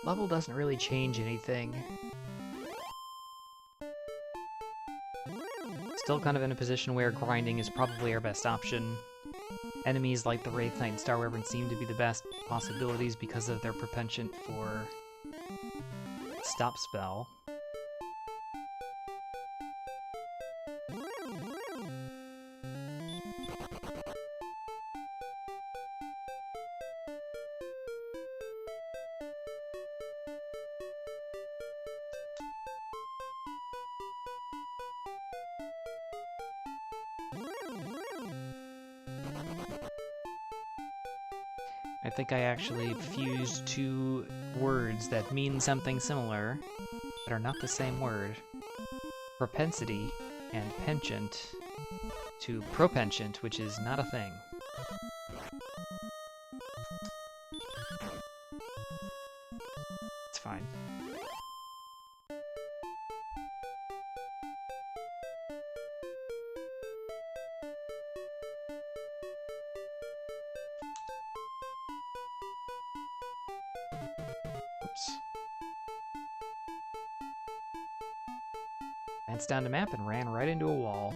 Level doesn't really change anything. Still kind of in a position where grinding is probably our best option. Enemies like the Wraith Knight and Star Wyvern seem to be the best possibilities because of their penchant for stop spell. I think I actually fused two words that mean something similar, but are not the same word. Propensity and penchant to propenchant, which is not a thing. It's fine. Oops. Glanced down the map and ran right into a wall.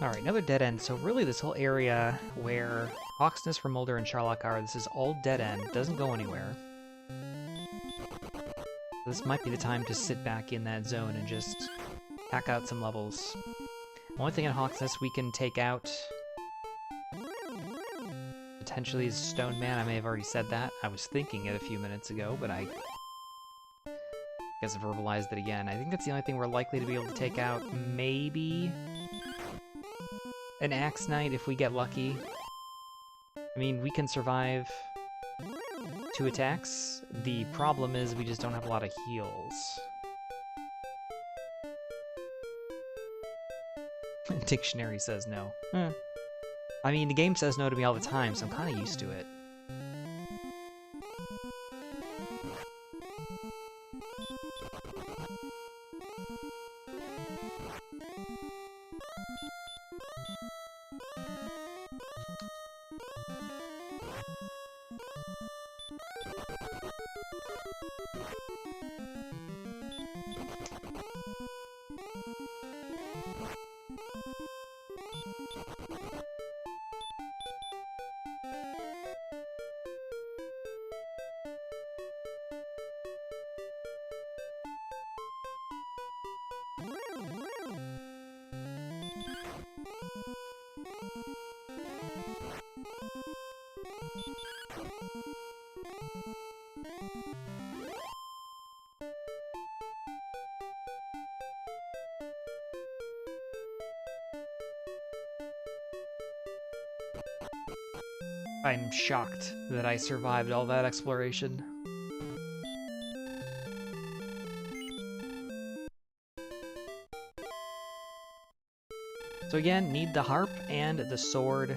Alright, another dead end. So really this whole area where Hawksness, Remolder, and Charlock are, this is all dead end. Doesn't go anywhere. This might be the time to sit back in that zone and just hack out some levels. One thing in Hawksness we can take out potentially is Stone Man. I may have already said that. I was thinking it a few minutes ago, but I guess I verbalized it again. I think that's the only thing we're likely to be able to take out. Maybe an Axe Knight if we get lucky. I mean, we can survive 2 attacks. The problem is we just don't have a lot of heals. Dictionary says no. I mean, the game says no to me all the time, so I'm kind of used to it. I'm shocked that I survived all that exploration. So again, need the harp and the sword.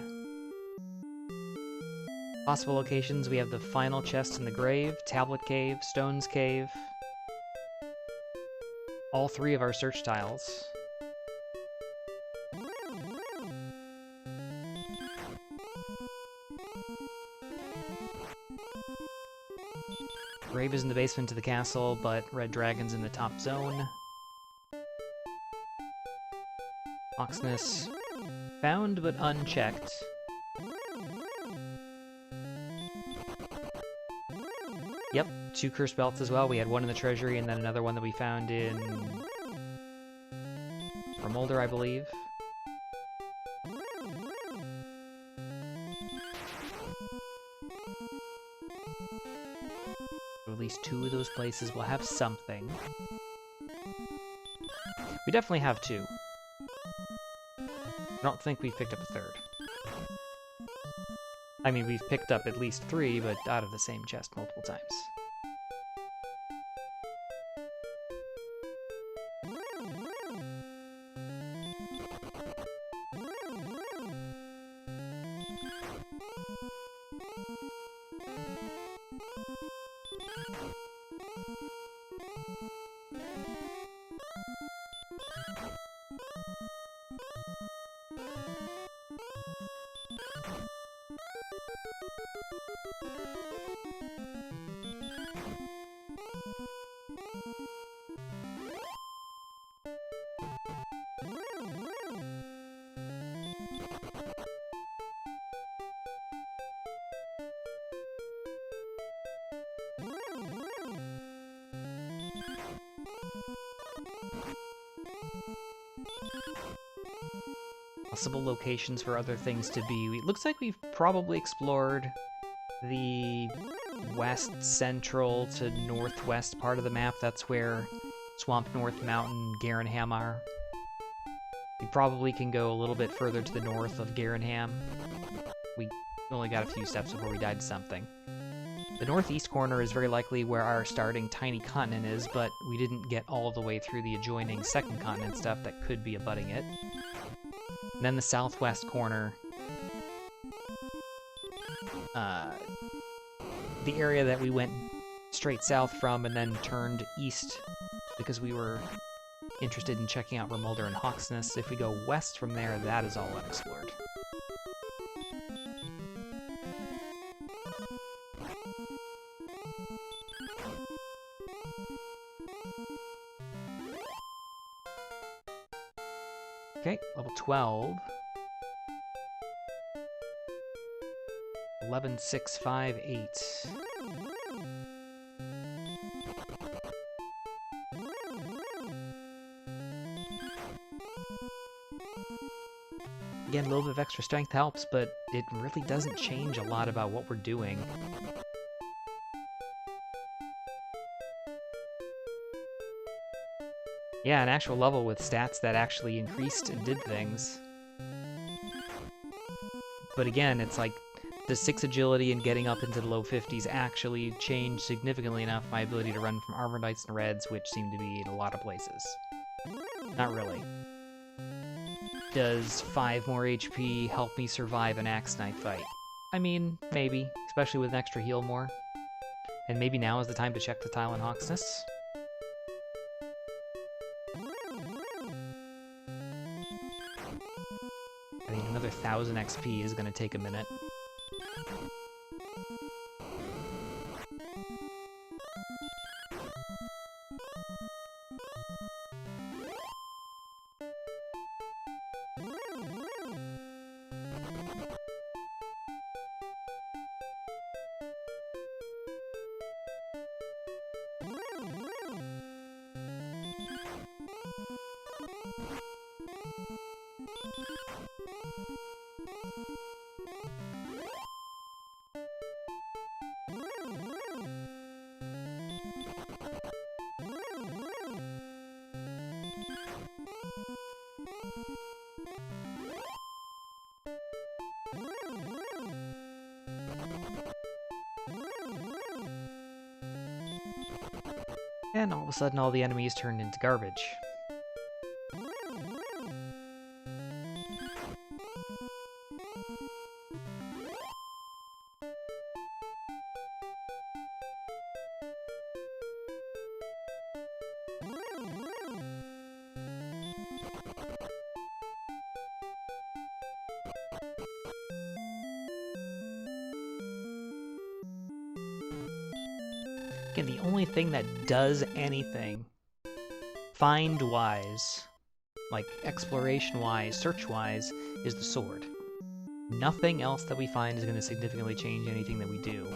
Possible locations, we have the final chest in the grave, tablet cave, stones cave. All three of our search tiles. Grave is in the basement to the castle, but red dragon's in the top zone. Oxness found but unchecked. Yep, 2 cursed belts as well. We had one in the treasury and then another one that we found in Remolder, I believe. At least 2 of those places will have something. We definitely have 2. I don't think we've picked up a 3rd. I mean, we've picked up at least 3, but out of the same chest multiple times. Possible locations for other things to be. It looks like we've probably explored the west central to northwest part of the map. That's where Swamp North Mountain, Garenham are. We probably can go a little bit further to the north of Garenham. We only got a few steps before we died to something. The northeast corner is very likely where our starting tiny continent is, but we didn't get all the way through the adjoining second continent stuff that could be abutting it. And then the southwest corner, the area that we went straight south from and then turned east because we were interested in checking out Remolder and Hawksness. If we go west from there, that is all unexplored. Okay, level 12. 11658. Again, a little bit of extra strength helps, but it really doesn't change a lot about what we're doing. Yeah, an actual level with stats that actually increased and did things. But again, it's like the 6 agility and getting up into the low 50s actually changed significantly enough my ability to run from Armor Knights and Reds, which seem to be in a lot of places. Not really. Does 5 more HP help me survive an Axe Knight fight? I mean, maybe, especially with an extra heal more. And maybe now is the time to check the tile in Hawksness. I mean, another 1000 XP is going to take a minute. And all of a sudden all the enemies turned into garbage. Again, the only thing that does anything find-wise, like exploration-wise, search-wise, is the sword. Nothing else that we find is going to significantly change anything that we do.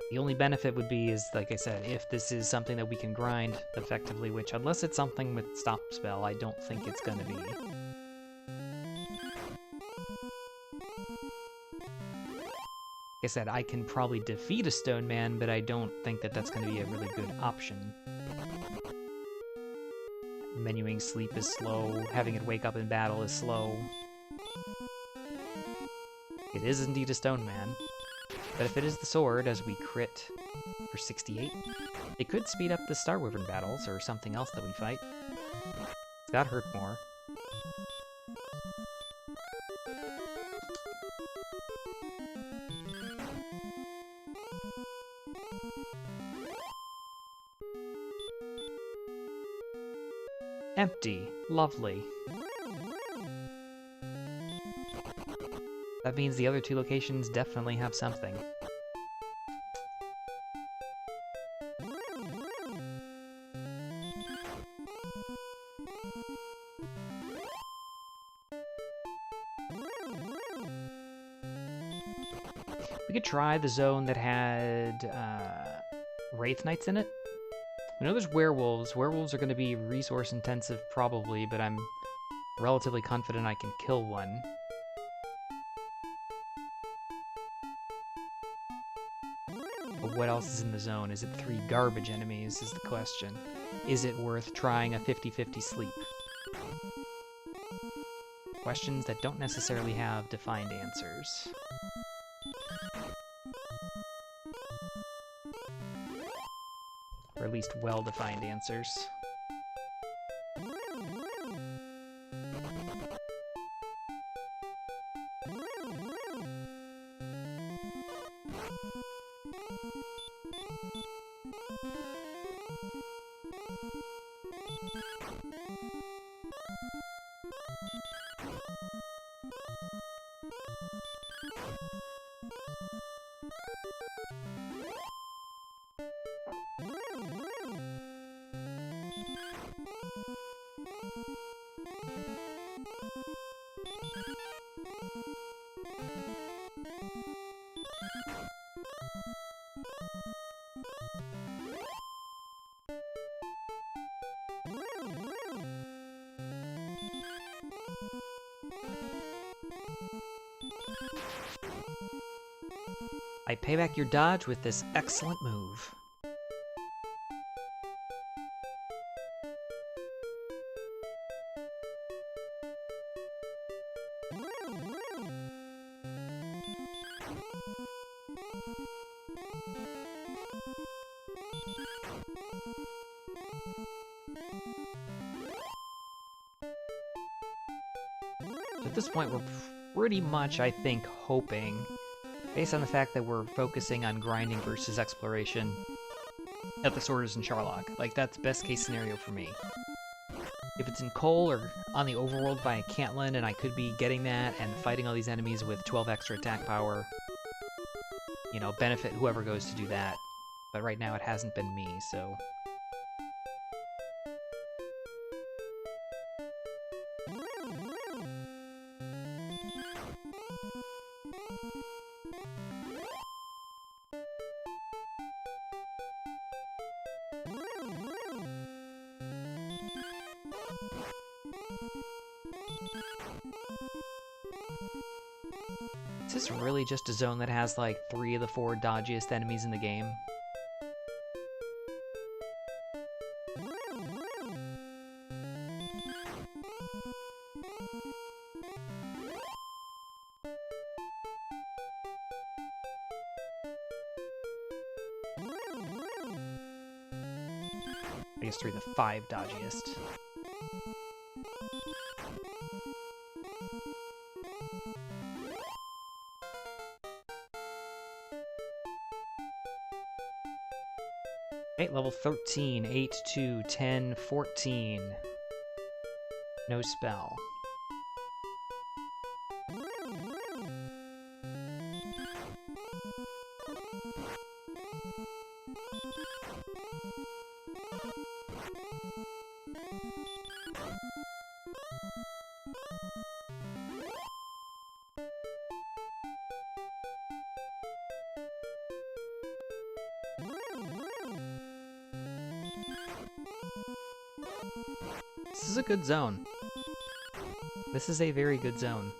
The only benefit would be is, like I said, if this is something that we can grind effectively, which unless it's something with stop spell, I don't think it's going to be. Like I said, I can probably defeat a stone man, but I don't think that that's going to be a really good option. Menuing sleep is slow, having it wake up in battle is slow. It is indeed a stone man, but if it is the sword, as we crit for 68, it could speed up the Star Wyvern battles or something else that we fight. It's gotta hurt more. Empty. Lovely. That means the other two locations definitely have something. We could try the zone that had Wraith Knights in it. I know there's werewolves. Werewolves are going to be resource intensive probably, but I'm relatively confident I can kill one. But what else is in the zone? Is it 3 garbage enemies is the question. Is it worth trying a 50-50 sleep? Questions that don't necessarily have defined answers. Or at least well-defined answers. I pay back your dodge with this excellent move. So at this point, we're pretty much, I think, hoping, based on the fact that we're focusing on grinding versus exploration, that the sword is in Charlock. Like, that's best case scenario for me. If it's in Cole or on the overworld by Cantland, and I could be getting that and fighting all these enemies with 12 extra attack power, you know, benefit whoever goes to do that. But right now it hasn't been me, so... Is this really just a zone that has like 3 of the 4 dodgiest enemies in the game? I guess 3 the 5 dodgiest. Okay, level 13, 8, 2, 10, 14. No spell. This is a good zone. This is a very good zone.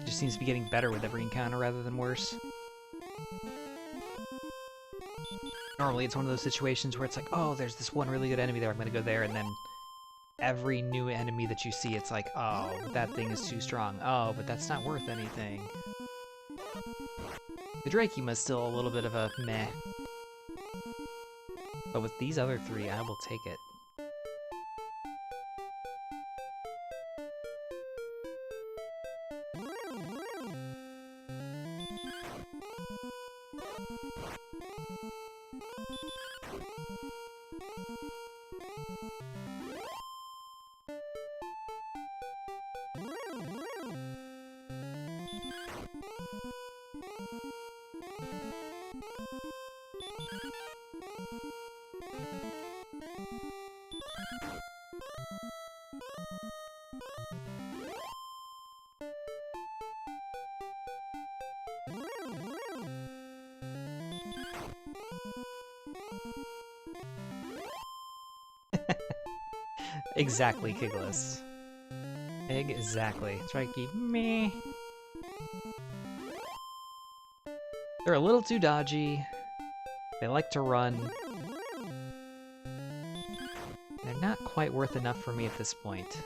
Just seems to be getting better with every encounter rather than worse. Normally it's one of those situations where it's like, oh, there's this one really good enemy there, I'm gonna go there, and then every new enemy that you see, it's like, oh, that thing is too strong. Oh, but that's not worth anything. The Drakima is still a little bit of a meh. But with these other 3, I will take it. Exactly, Kiglis. Exactly. Strikey, meh. They're a little too dodgy. They like to run. They're not quite worth enough for me at this point.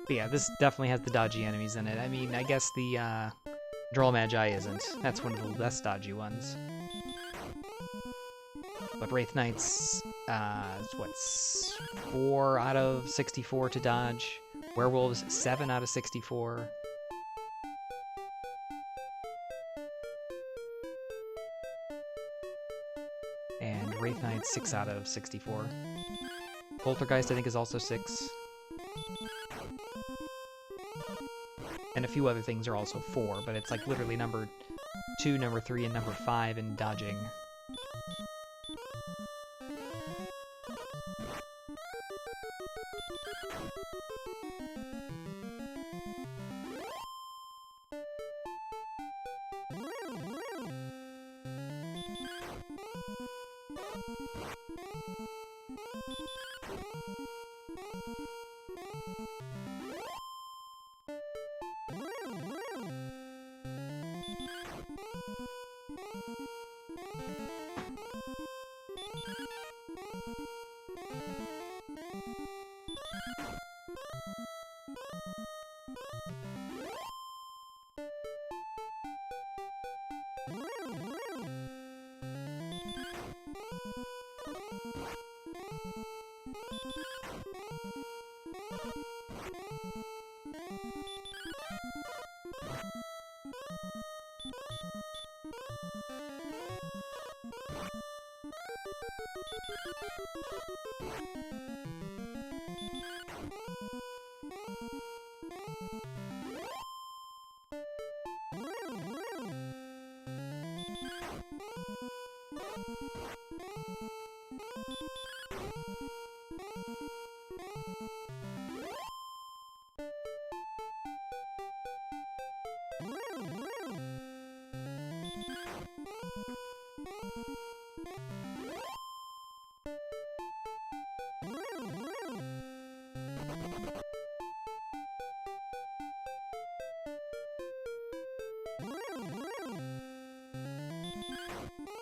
But yeah, this definitely has the dodgy enemies in it. I mean, I guess the Droll Magi isn't. That's one of the less dodgy ones. But Wraith Knights, what, 4 out of 64 to dodge. Werewolves, 7 out of 64. And Wraith Knights, 6 out of 64. Poltergeist, I think, is also 6. And a few other things are also 4, but it's like literally number 2, number 3, and number 5 in dodging.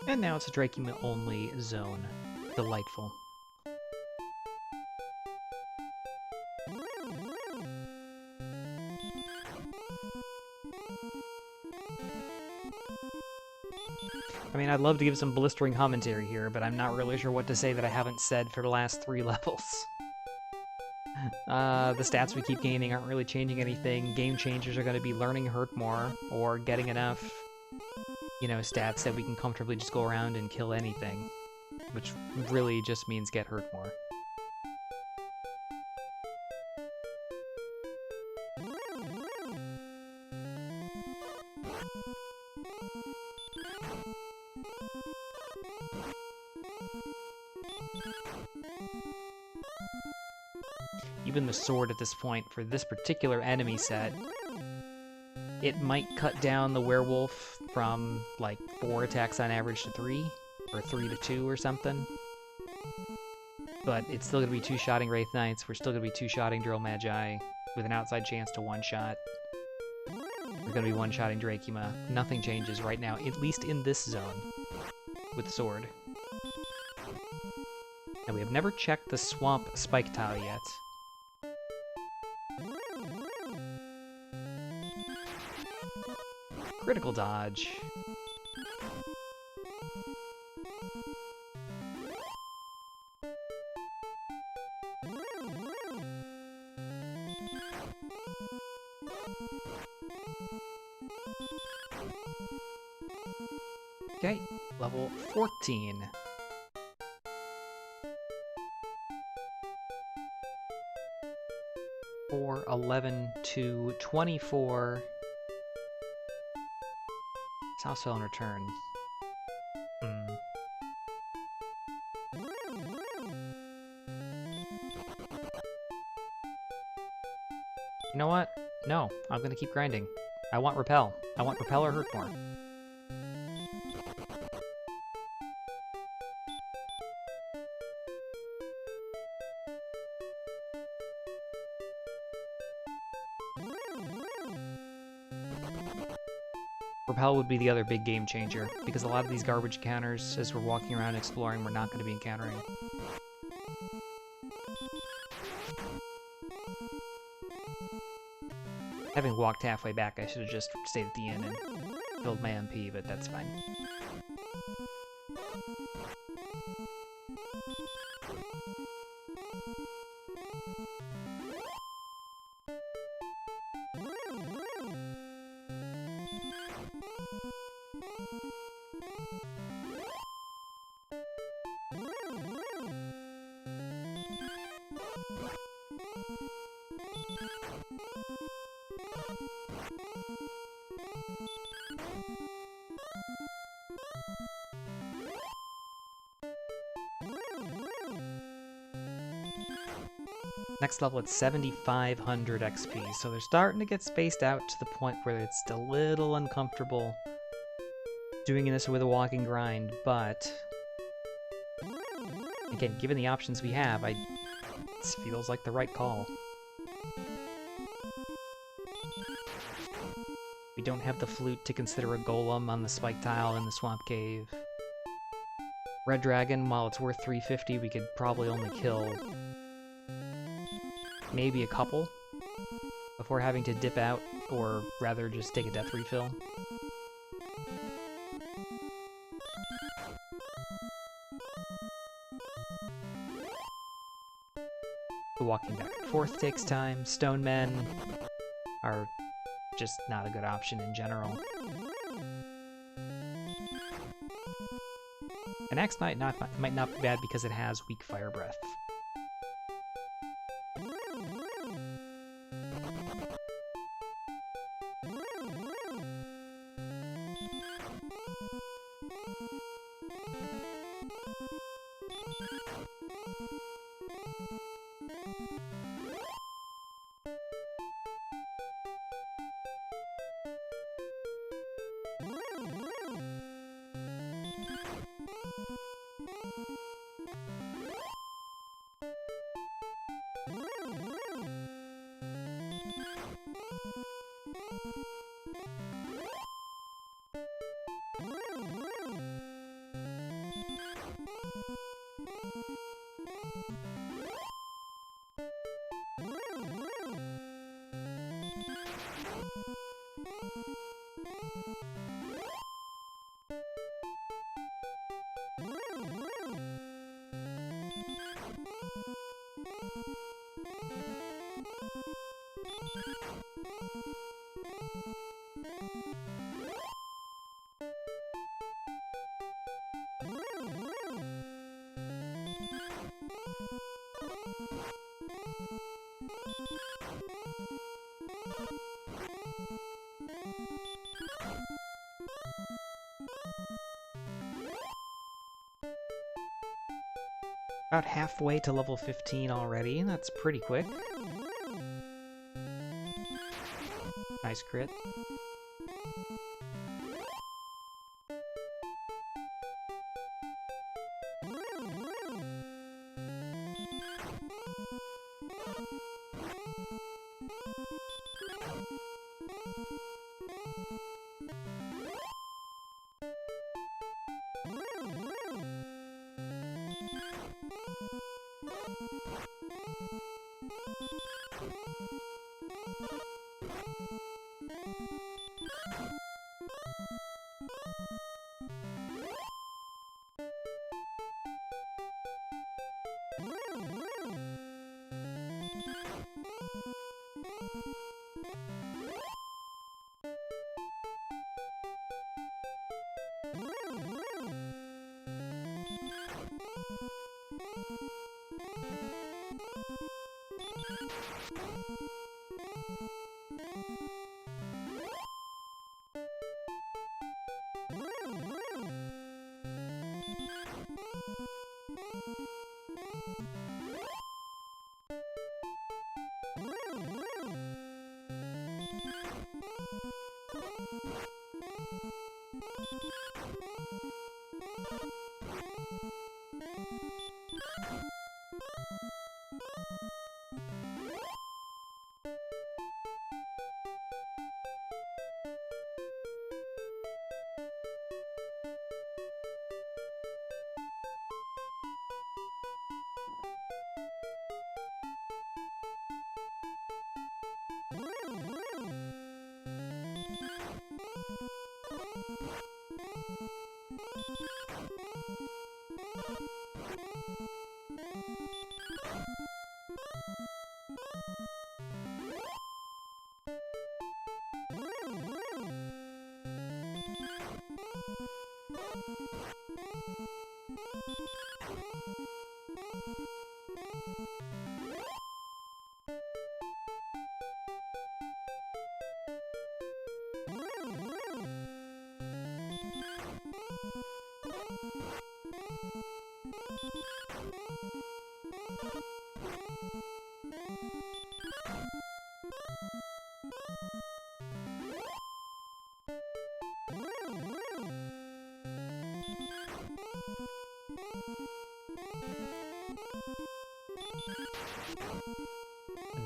And now it's a Dracula only zone. Delightful. I mean, I'd love to give some blistering commentary here, but I'm not really sure what to say that I haven't said for the last 3 levels. The stats we keep gaining aren't really changing anything. Game changers are going to be learning hurt more, or getting enough, you know, stats that we can comfortably just go around and kill anything. Which really just means get hurt more. Even the sword at this point, for this particular enemy set, it might cut down the werewolf from, like, 4 attacks on average to 3, or 3 to 2 or something. But it's still going to be 2-shotting Wraith Knights, we're still going to be 2-shotting Drill Magi, with an outside chance to 1-shot. We're going to be 1-shotting Dracula. Nothing changes right now, at least in this zone, with sword. And we have never checked the swamp spike tile yet. Critical dodge. Okay, level 14. For 11 to 24. South Sell and return. You know what? No, I'm gonna keep grinding. I want repel. I want repel or hurt more. Repel would be the other big game changer, because a lot of these garbage encounters, as we're walking around exploring, we're not going to be encountering. Having walked halfway back, I should have just stayed at the inn and filled my MP, but that's fine. Next level at 7,500 XP, so they're starting to get spaced out to the point where it's a little uncomfortable doing this with a walking grind, but again, given the options we have, this feels like the right call. We don't have the flute to consider a golem on the spike tile in the swamp cave. Red Dragon, while it's worth 350, we could probably only kill maybe a couple before having to dip out, or rather just take a death refill. The walking back and forth takes time. Stone men are just not a good option in general. An Axe Knight might not be bad because it has weak fire breath. About halfway to level 15 already. That's pretty quick. Nice crit.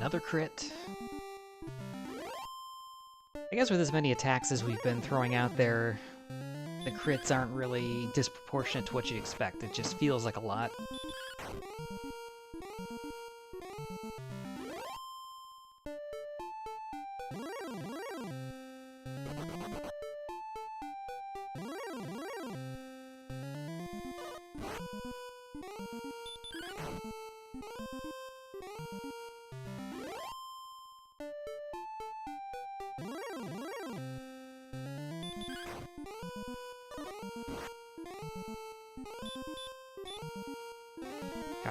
Another crit. I guess with as many attacks as we've been throwing out there, the crits aren't really disproportionate to what you'd expect. It just feels like a lot.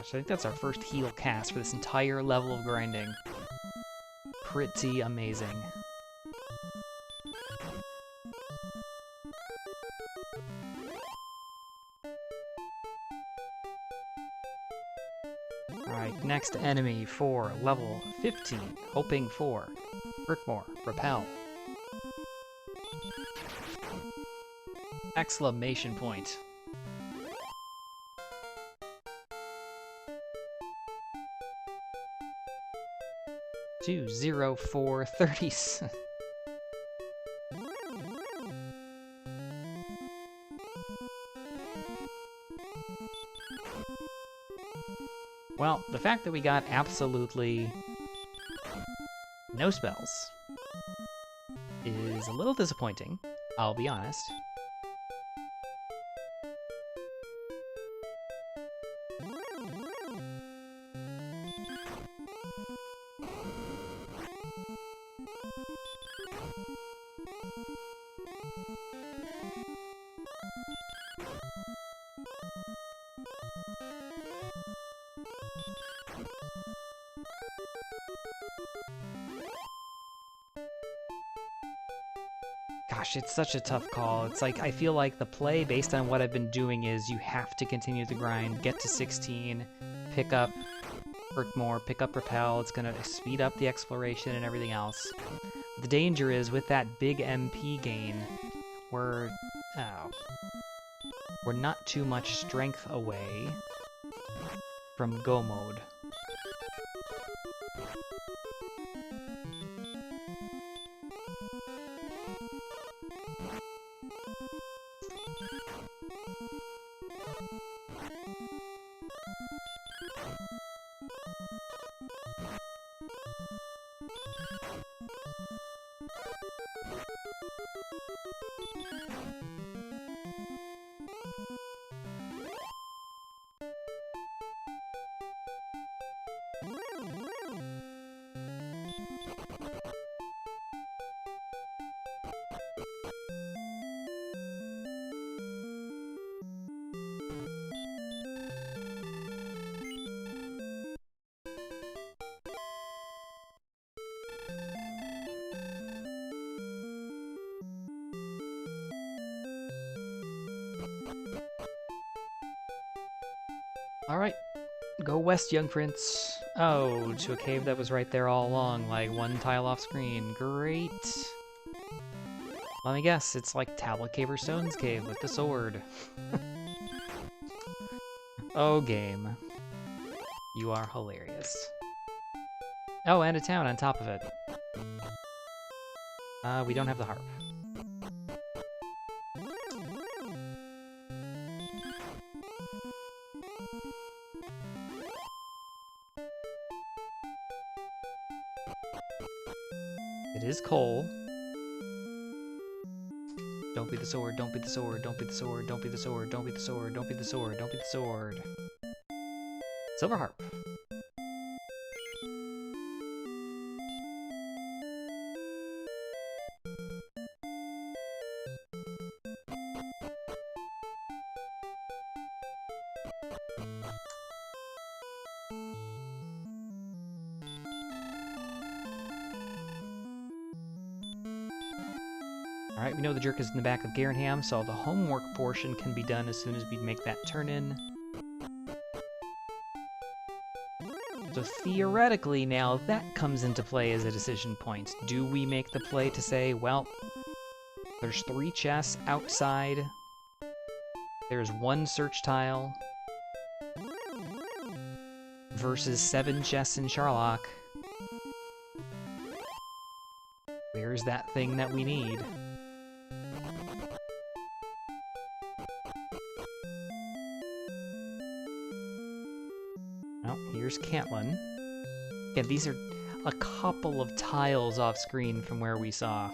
Gosh, I think that's our first heal cast for this entire level of grinding. Pretty amazing. Alright, next enemy for level 15. Hoping for hurt more, repel. Exclamation point. 20430. Well, the fact that we got absolutely no spells is a little disappointing, I'll be honest. Gosh, it's such a tough call. It's like, I feel like the play, based on what I've been doing, is you have to continue the grind, get to 16, pick up Hurt More, pick up Repel. It's going to speed up the exploration and everything else. The danger is, with that big MP gain, we're not too much strength away from Go mode. Alright, go west, young prince. Oh, to a cave that was right there all along, like one tile off screen. Great. Let me guess, it's like Tablet Cave or Stone's Cave with the sword. Oh, game. You are hilarious. Oh, and a town on top of it. We don't have the harp. It is coal. Don't be the sword, don't be the sword, don't be the sword, don't be the sword, don't be the sword, don't be the sword, don't be the sword. Silver harp. Alright, we know the jerk is in the back of Garenham, so the homework portion can be done as soon as we make that turn in. So theoretically now, that comes into play as a decision point. Do we make the play to say, well, there's 3 chests outside, there's 1 search tile, versus 7 chests in Charlock. Where's that thing that we need? Oh, here's Cantlin. Yeah, these are a couple of tiles off screen from where we saw.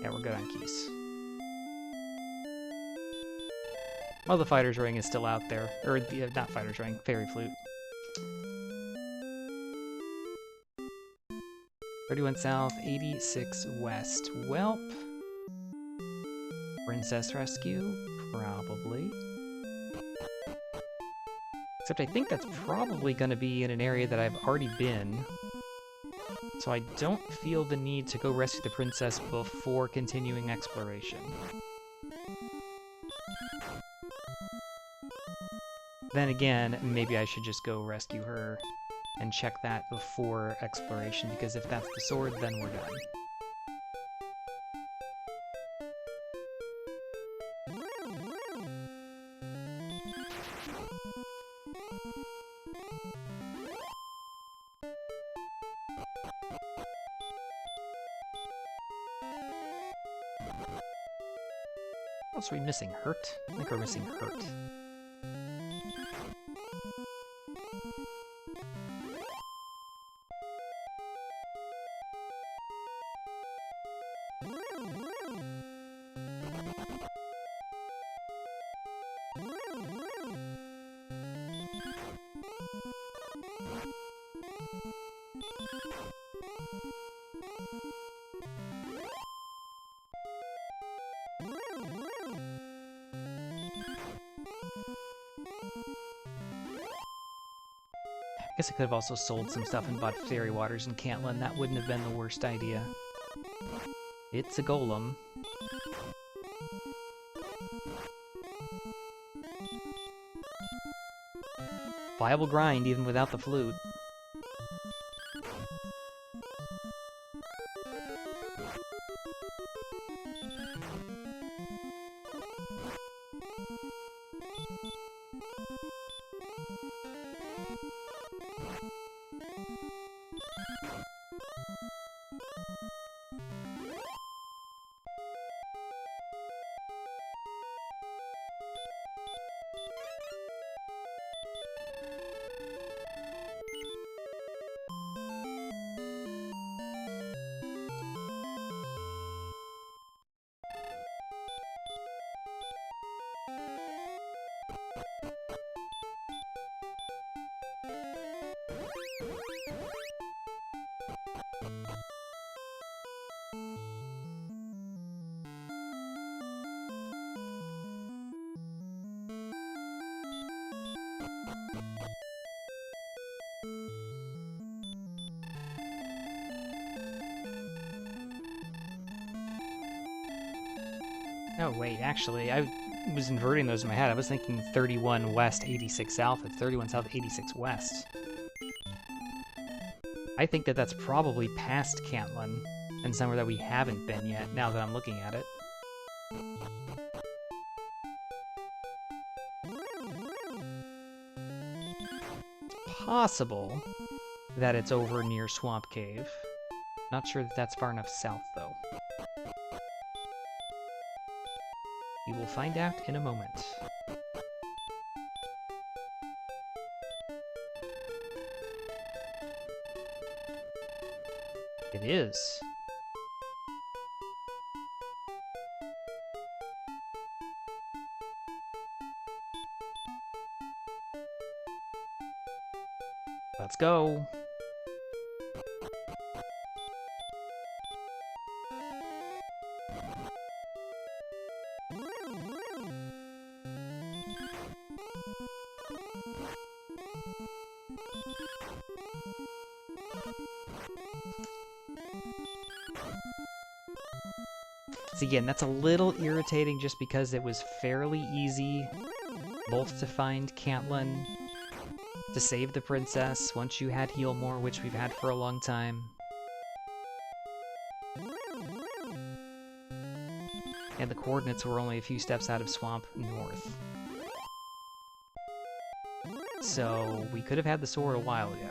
Yeah, we're good on keys. Well, the Fighter's Ring is still out there. Or, not Fighter's Ring, Fairy Flute. 31 south, 86 west. Welp. Princess Rescue? Probably. Except I think that's probably going to be in an area that I've already been. So I don't feel the need to go rescue the princess before continuing exploration. Then again, maybe I should just go rescue her and check that before exploration, because if that's the sword, then we're done. What else are we missing? Hurt? I think we're missing Hurt. I guess I could have also sold some stuff and bought fairy waters in Cantlin. That wouldn't have been the worst idea. It's a golem. Viable grind even without the flute. Oh, wait, actually, I was inverting those in my head. I was thinking 31 west, 86 south. It's 31 south, 86 west. I think that that's probably past Cantlin, and somewhere that we haven't been yet, now that I'm looking at it. Possible that it's over near Swamp Cave. Not sure that that's far enough south, though. We will find out in a moment. It is. Let's go. So again, that's a little irritating just because it was fairly easy both to find Cantlin, to save the princess once you had Heal More, which we've had for a long time. And the coordinates were only a few steps out of Swamp North. So we could have had the sword a while ago.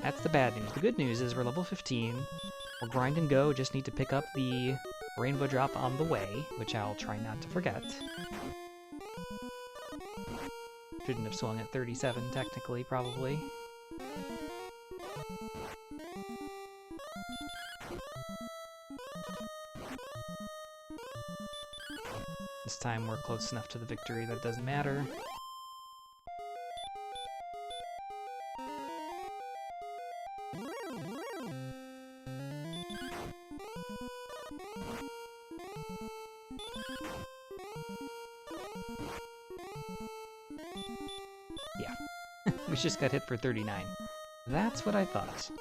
That's the bad news. The good news is we're level 15. We'll grind and go, just need to pick up the rainbow drop on the way, which I'll try not to forget. Shouldn't have swung at 37, technically, probably. This time we're close enough to the victory that it doesn't matter. Yeah, we just got hit for 39. That's what I thought.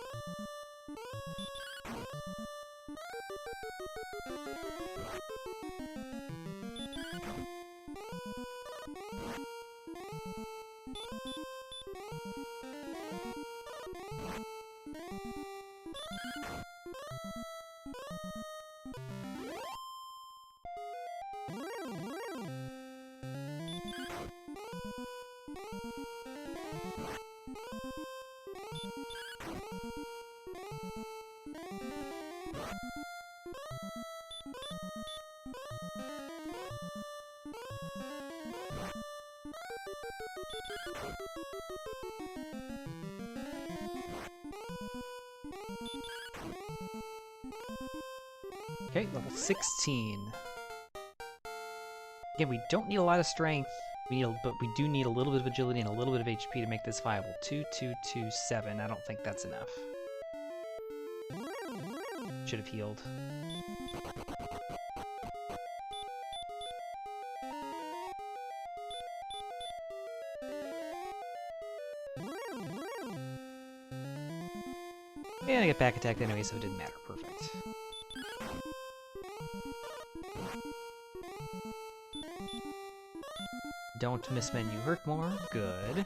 Okay, level 16. Again, we don't need a lot of strength, but we do need a little bit of agility and a little bit of HP to make this viable. 2227. I don't think that's enough. Should have healed. And I get back attacked anyway, so it didn't matter. Perfect. Don't miss menu hurt more. Good.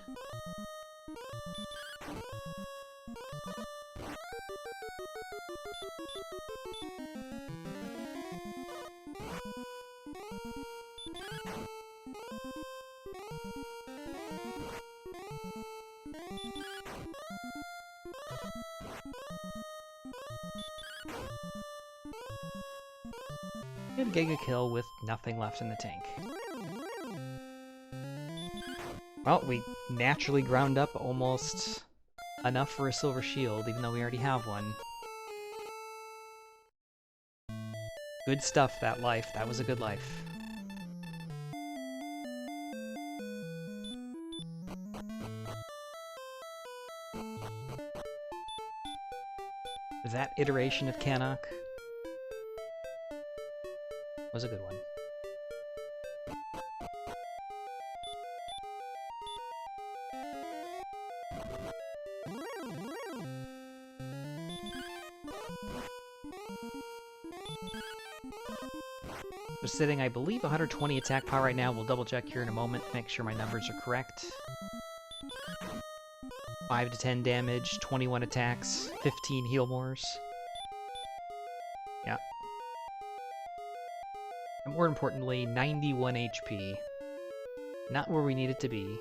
And getting a kill with nothing left in the tank. Well, we naturally ground up almost enough for a silver shield, even though we already have one. Good stuff, that life. That was a good life. That iteration of Canuck was a good one. We're sitting, I believe, 120 attack power right now. We'll double check here in a moment, make sure my numbers are correct. 5 to 10 damage, 21 attacks, 15 heal mores. Yeah. And more importantly, 91 HP. Not where we need it to be.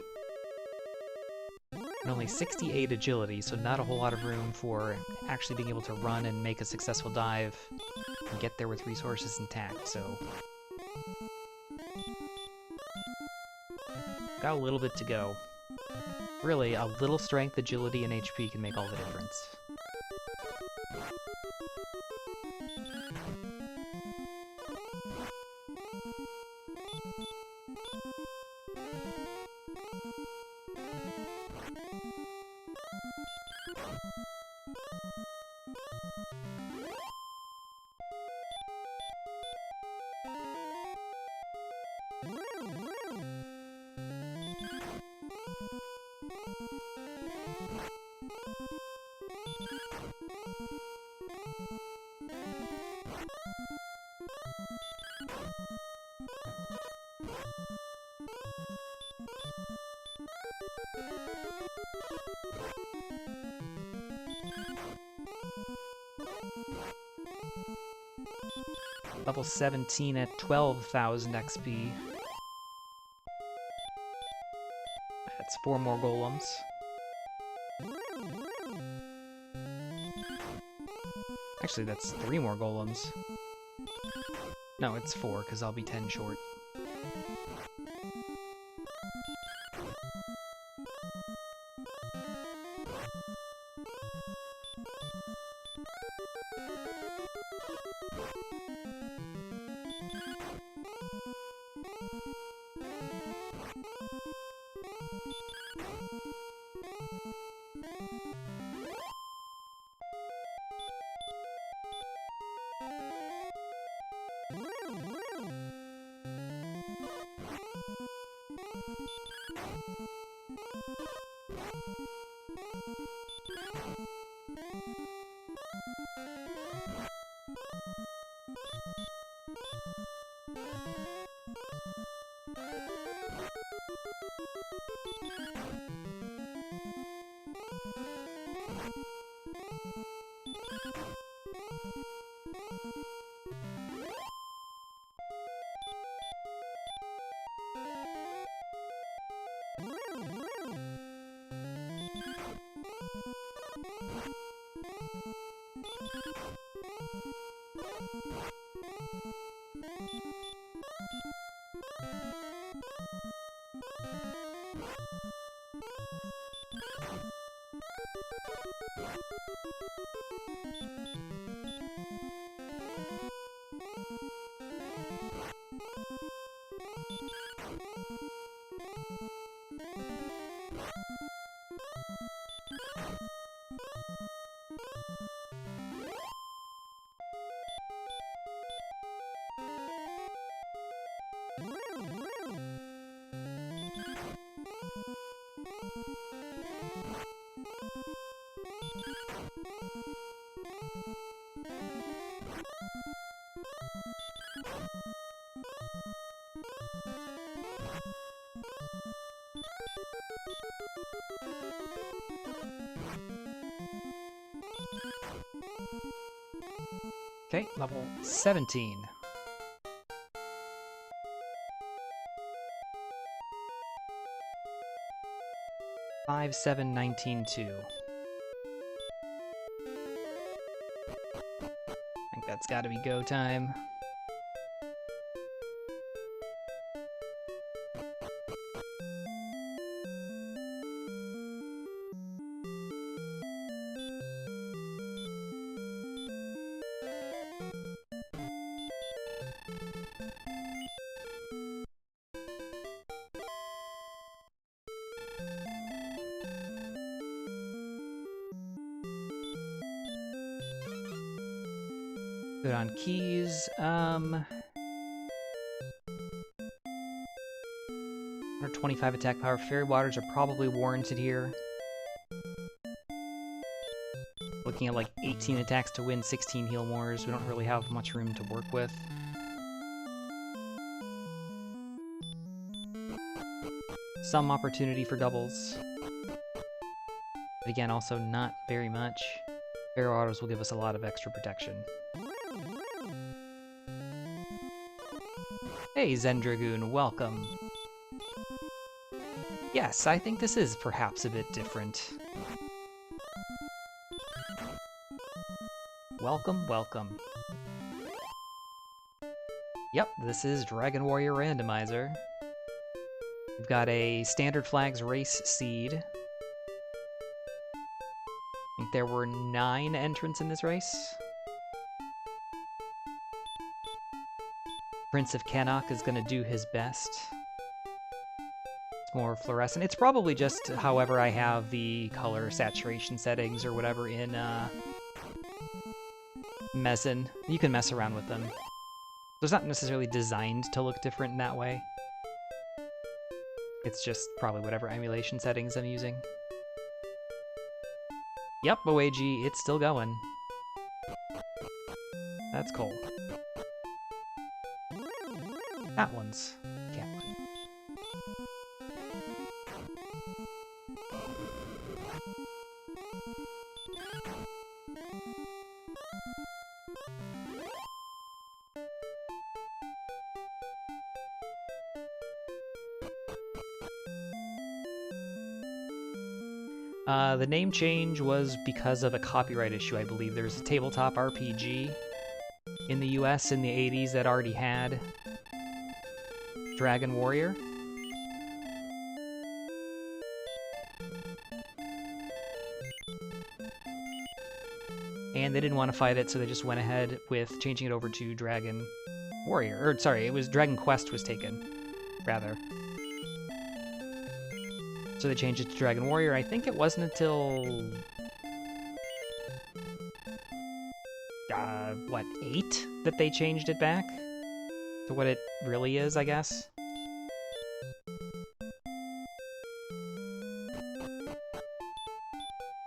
And only 68 agility, so not a whole lot of room for actually being able to run and make a successful dive and get there with resources intact, so... Got a little bit to go. Really, a little strength, agility, and HP can make all the difference. Level 17 at 12,000 XP. That's 4 more golems. Actually, that's 3 more golems. No, it's 4, because I'll be 10 short. Okay, level 17. 5-7-19-2. I think that's gotta be go time. Good on keys. 125 attack power. Fairy waters are probably warranted here. Looking at like 18 attacks to win, 16 heal wars. We don't really have much room to work with. Some opportunity for doubles. But again, also not very much. Fairy waters will give us a lot of extra protection. Hey, Zen Dragoon, welcome. Yes, I think this is perhaps a bit different. Welcome, welcome. Yep, this is Dragon Warrior Randomizer. We've got a Standard Flags Race seed. I think there were 9 entrants in this race. Prince of Canuck is going to do his best. It's more fluorescent. It's probably just however I have the color saturation settings or whatever in Mezen. You can mess around with them. So it's not necessarily designed to look different in that way. It's just probably whatever emulation settings I'm using. Yep, Boeiji, it's still going. That's cool. That one's Catlin. The name change was because of a copyright issue, I believe. There's a tabletop RPG in the US in the 80s that already had Dragon Warrior. And they didn't want to fight it, so they just went ahead with changing it over to Dragon Warrior. Or, sorry, it was Dragon Quest was taken, rather. So they changed it to Dragon Warrior. I think it wasn't until... what, 8 that they changed it back to what it really is, I guess?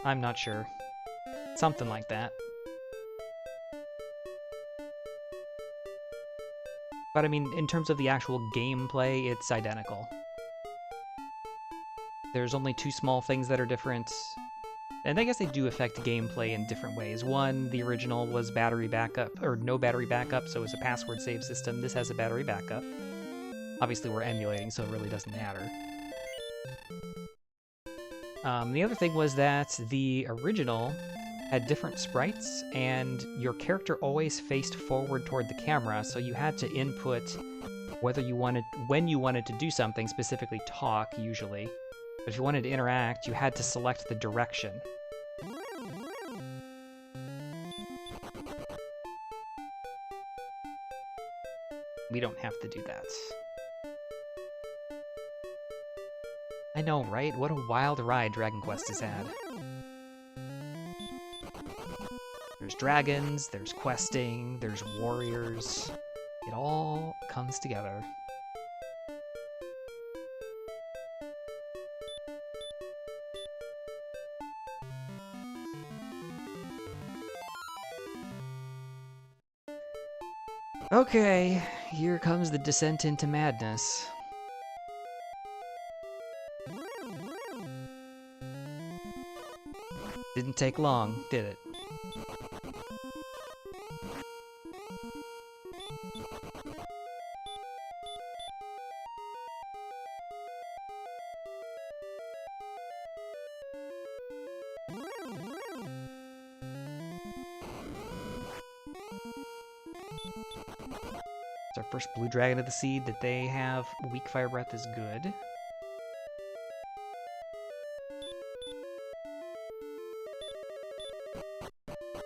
I'm not sure. Something like that. But I mean, in terms of the actual gameplay, it's identical. There's only 2 small things that are different, and I guess they do affect gameplay in different ways. One, the original was battery backup, or no battery backup, so it was a password save system. This has a battery backup. Obviously we're emulating, so it really doesn't matter. The other thing was that the original had different sprites, and your character always faced forward toward the camera, so you had to input whether you wanted, when you wanted to do something, specifically talk, usually. But if you wanted to interact, you had to select the direction. We don't have to do that. I know, right? What a wild ride Dragon Quest has had. There's dragons, there's questing, there's warriors. It all comes together. Okay, here comes the descent into madness. Didn't take long, did it? It's our first blue dragon of the seed that they have. Weak fire breath is good.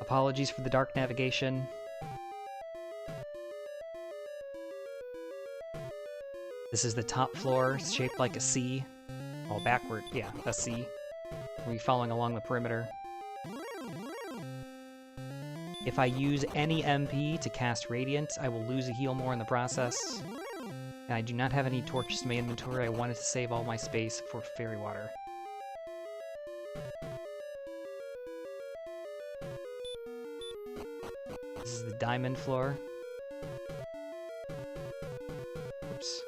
Apologies for the dark navigation. This is the top floor, it's shaped like a C. Oh, backward, yeah, a C. We're following along the perimeter. If I use any MP to cast Radiant, I will lose a heal more in the process. And I do not have any torches in my inventory. I wanted to save all my space for Fairy Water. This is the diamond floor. Oops.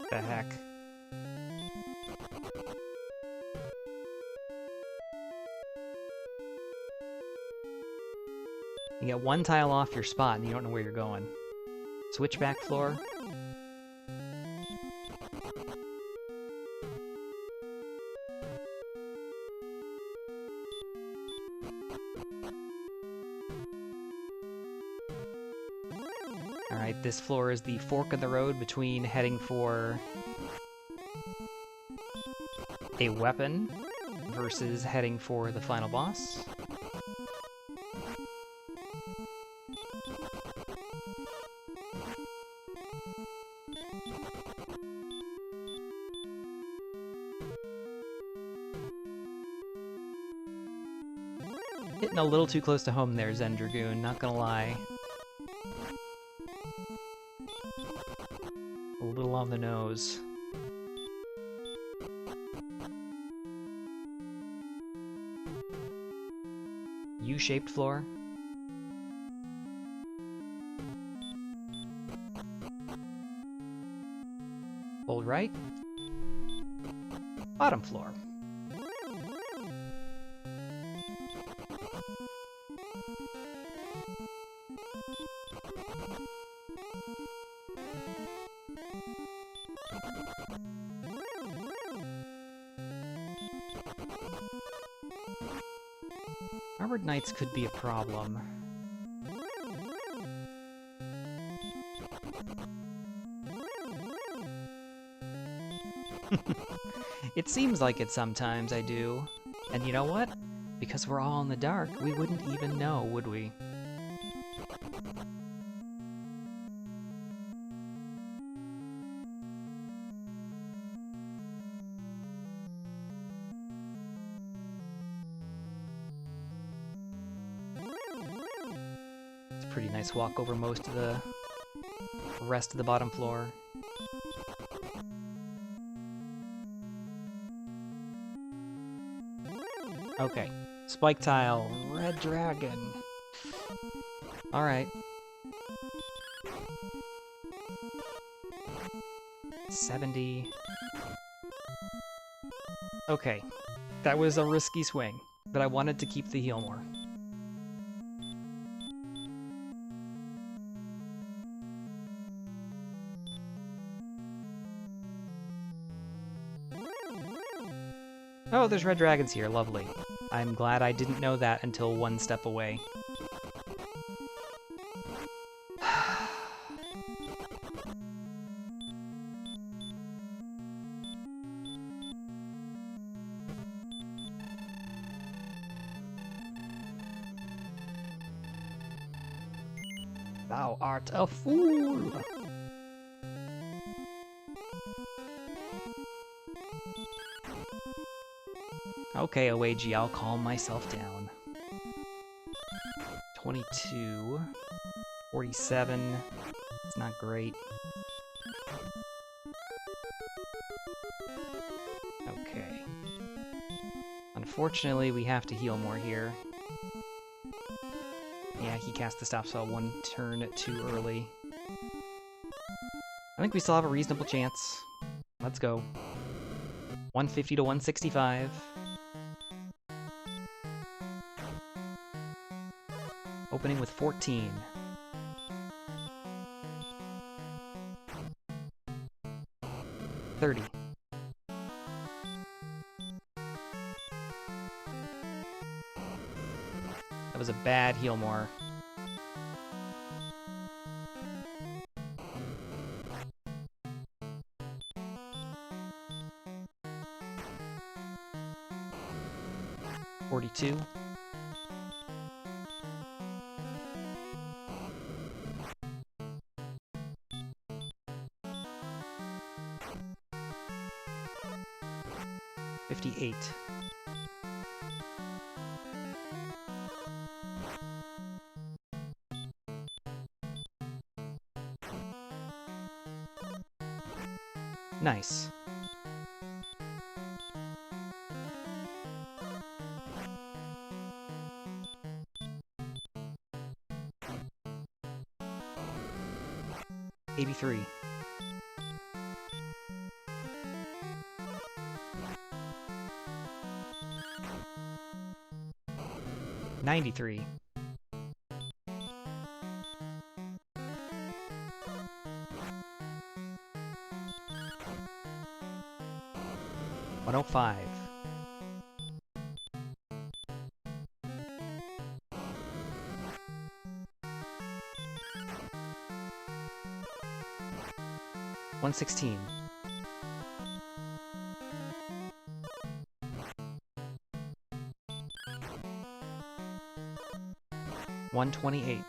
The heck? You get one tile off your spot and you don't know where you're going. Switchback floor. Alright, this floor is the fork in the road between heading for a weapon versus heading for the final boss. Hitting a little too close to home there, Zen Dragoon, not gonna lie. A little on the nose. U-shaped floor. Hold right. Bottom floor. Armored Knights could be a problem. It seems like it sometimes, I do. And you know what? Because we're all in the dark, we wouldn't even know, would we? It's a pretty nice walk over most of the rest of the bottom floor. Okay, spike tile, red dragon. Alright. 70. Okay, that was a risky swing, but I wanted to keep the heal more. Oh, there's red dragons here, lovely. I'm glad I didn't know that until one step away. Thou art a fool! Okay, OAG, I'll calm myself down. 22. 47. It's not great. Okay. Unfortunately, we have to heal more here. Yeah, he cast the stop spell one turn too early. I think we still have a reasonable chance. Let's go. 150 to 165. Opening with 14. $30. That was a bad heal more. $42. $58. Nice. $83. $93. $105. $116. $128.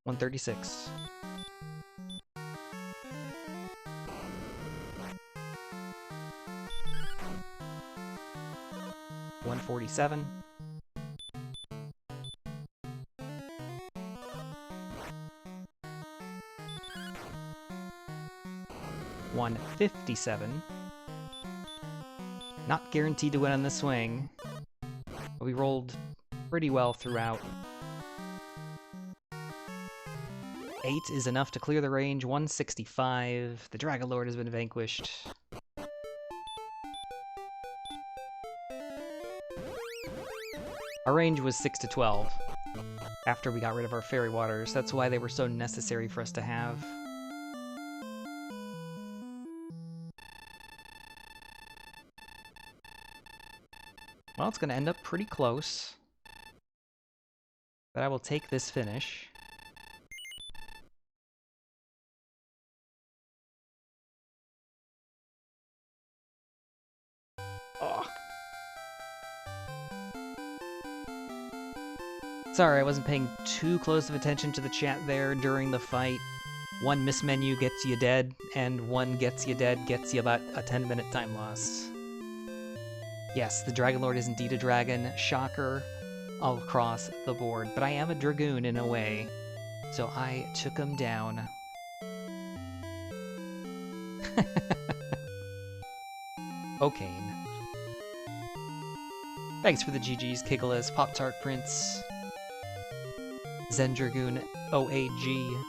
$136. $147. $157. Not guaranteed to win on the swing, but we rolled pretty well throughout. 8 is enough to clear the range. 165. The Dragon Lord has been vanquished. Our range was 6 to 12 after we got rid of our fairy waters. That's why they were so necessary for us to have. Well, it's going to end up pretty close, but I will take this finish. Oh. Sorry, I wasn't paying too close of attention to the chat there during the fight. One mismenu gets you dead, and one gets you dead gets you about a 10-minute time loss. Yes, the Dragon Lord is indeed a dragon. Shocker all across the board. But I am a Dragoon in a way, so I took him down. Okaine. Thanks for the GGs, Kiggles, Pop-Tart Prince, Zen Dragoon, OAG.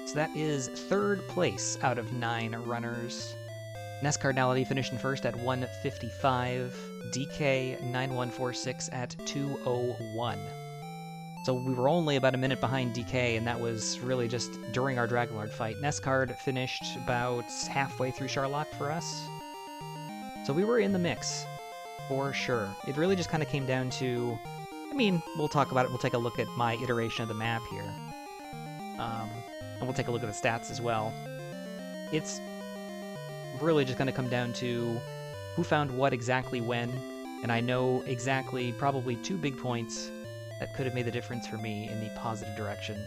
So that is 3rd place out of 9 runners. Nest Cardinality finished in first at 155. DK 9146 at 201. So we were only about a minute behind DK, and that was really just during our Dragonlord fight. Neskard finished about halfway through Charlock for us. So we were in the mix, for sure. It really just kind of came down to... I mean, we'll talk about it. We'll take a look at my iteration of the map here. And we'll take a look at the stats as well. It's really just going to come down to who found what exactly when, and I know exactly probably 2 big points that could have made the difference for me in the positive direction.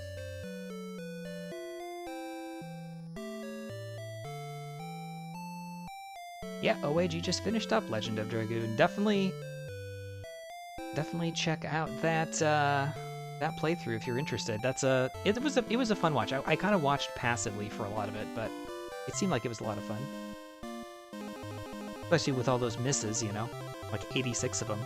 Yeah, OAG just finished up Legend of Dragoon. Definitely definitely check out that that playthrough if you're interested. It was a fun watch. I kind of watched passively for a lot of it, but it seemed like it was a lot of fun. Especially with all those misses, you know? Like 86 of them.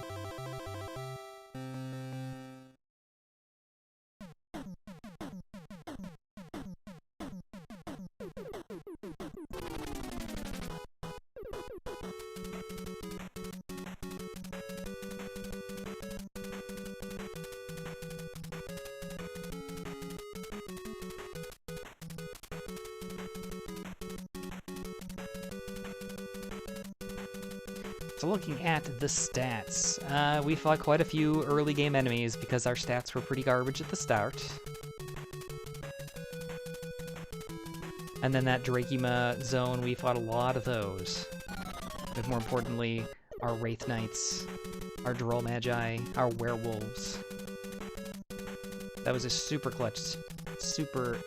So looking at the stats, we fought quite a few early game enemies because our stats were pretty garbage at the start. And then that Drakima zone, we fought a lot of those. But more importantly, our Wraith Knights, our Droll Magi, our Werewolves. That was a super clutch, super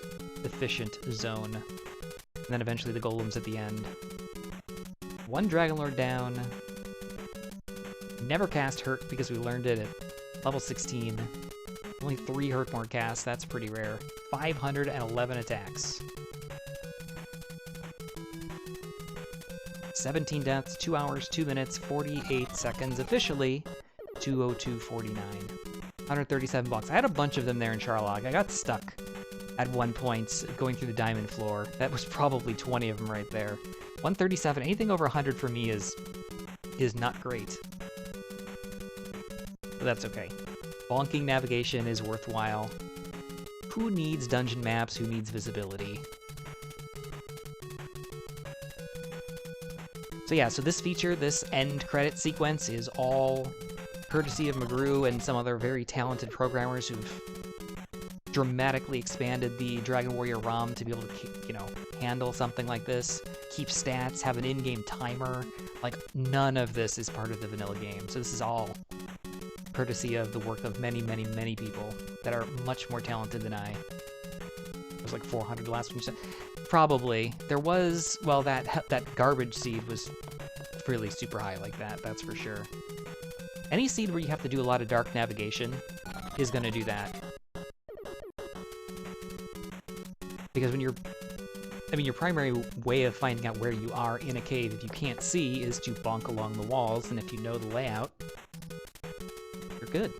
efficient zone. And then eventually the Golems at the end. One Dragonlord down. Never cast Hurt because we learned it at level 16. Only 3 Hurt more casts, that's pretty rare. 511 attacks. 17 deaths, 2 hours, 2 minutes, 48 seconds. Officially, 2:02:49. 137 bucks. I had a bunch of them there in Charlog. I got stuck at one point going through the diamond floor. That was probably 20 of them right there. 137. Anything over 100 for me is not great. But that's okay. Bonking navigation is worthwhile. Who needs dungeon maps? Who needs visibility? So yeah, so this feature, this end credit sequence, is all courtesy of McGrew and some other very talented programmers who've dramatically expanded the Dragon Warrior ROM to be able to, you know, handle something like this, keep stats, have an in-game timer. Like, none of this is part of the vanilla game. So this is all courtesy of the work of many, many, many people that are much more talented than I. It was like 400 last one you said. Probably. There was, well, that garbage seed was really super high like that, that's for sure. Any seed where you have to do a lot of dark navigation is going to do that. Because when you're, I mean, your primary way of finding out where you are in a cave if you can't see is to bonk along the walls, and if you know the layout, you're good.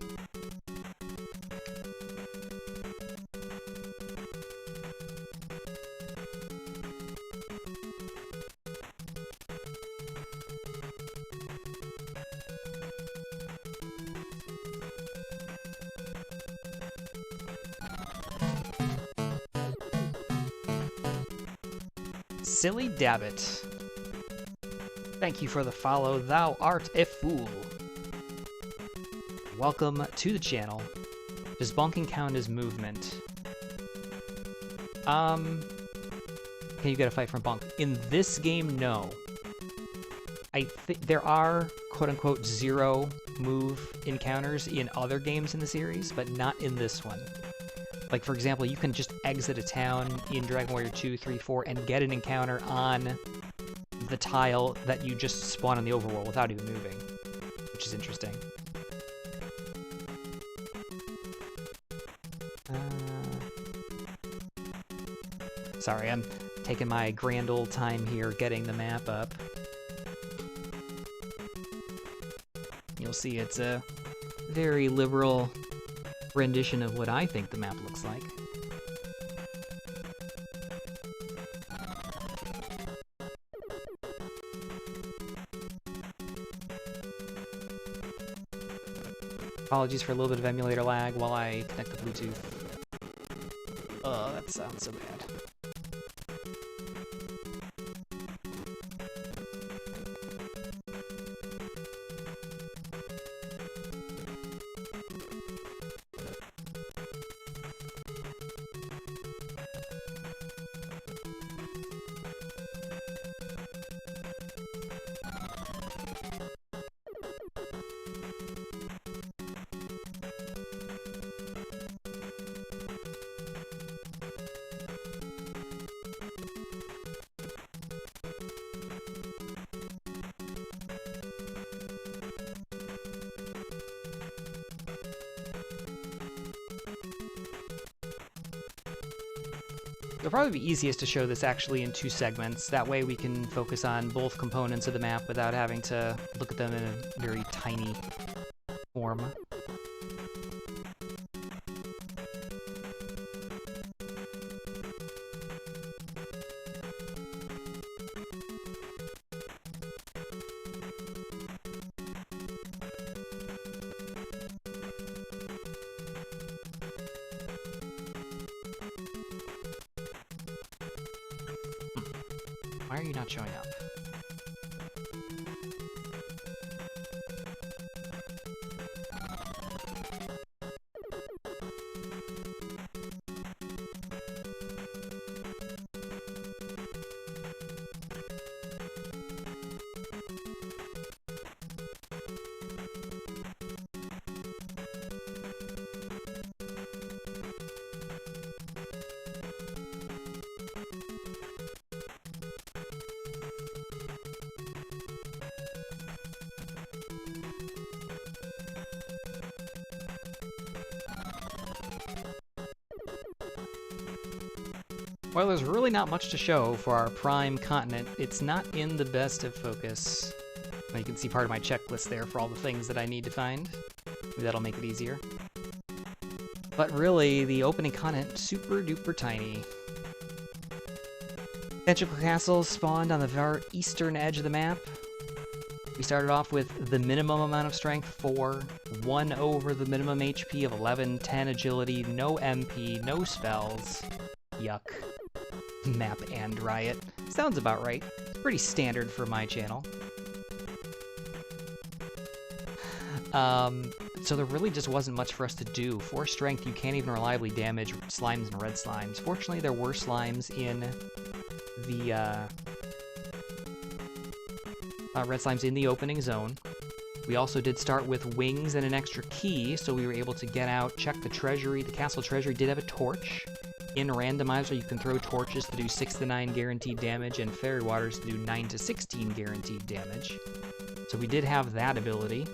Silly Dabbit. Thank you for the follow. Thou art a fool. Welcome to the channel. Does bonking count as movement? Can you get a fight from bonk? In this game, no. I think there are quote-unquote zero move encounters in other games in the series, but not in this one. Like, for example, you can just exit a town in Dragon Warrior 2, 3, 4 and get an encounter on the tile that you just spawn on the overworld without even moving, which is interesting. Sorry, I'm taking my grand old time here getting the map up. You'll see it's a very liberal rendition of what I think the map looks like. Apologies for a little bit of emulator lag while I connect the Bluetooth. Oh, that sounds so bad. It'll probably be easiest to show this actually in 2 segments. That way we can focus on both components of the map without having to look at them in a very tiny form. Why are you not showing up? Well, there's really not much to show for our prime continent. It's not in the best of focus. Well, you can see part of my checklist there for all the things that I need to find. Maybe that'll make it easier. But really, the opening continent, super duper tiny. Magical castles spawned on the far eastern edge of the map. We started off with the minimum amount of strength, 4, 1 over the minimum HP of 11, 10 agility, no MP, no spells. Yuck. Map and riot. Sounds about right. It's pretty standard for my channel. So there really just wasn't much for us to do. 4 strength, you can't even reliably damage slimes and red slimes. Fortunately, there were slimes in the red slimes in the opening zone. We also did start with wings and an extra key, so we were able to get out, check the treasury. The castle treasury did have a torch. In randomizer, you can throw torches to do 6 to 9 guaranteed damage, and fairy waters to do 9 to 16 guaranteed damage. So we did have that ability.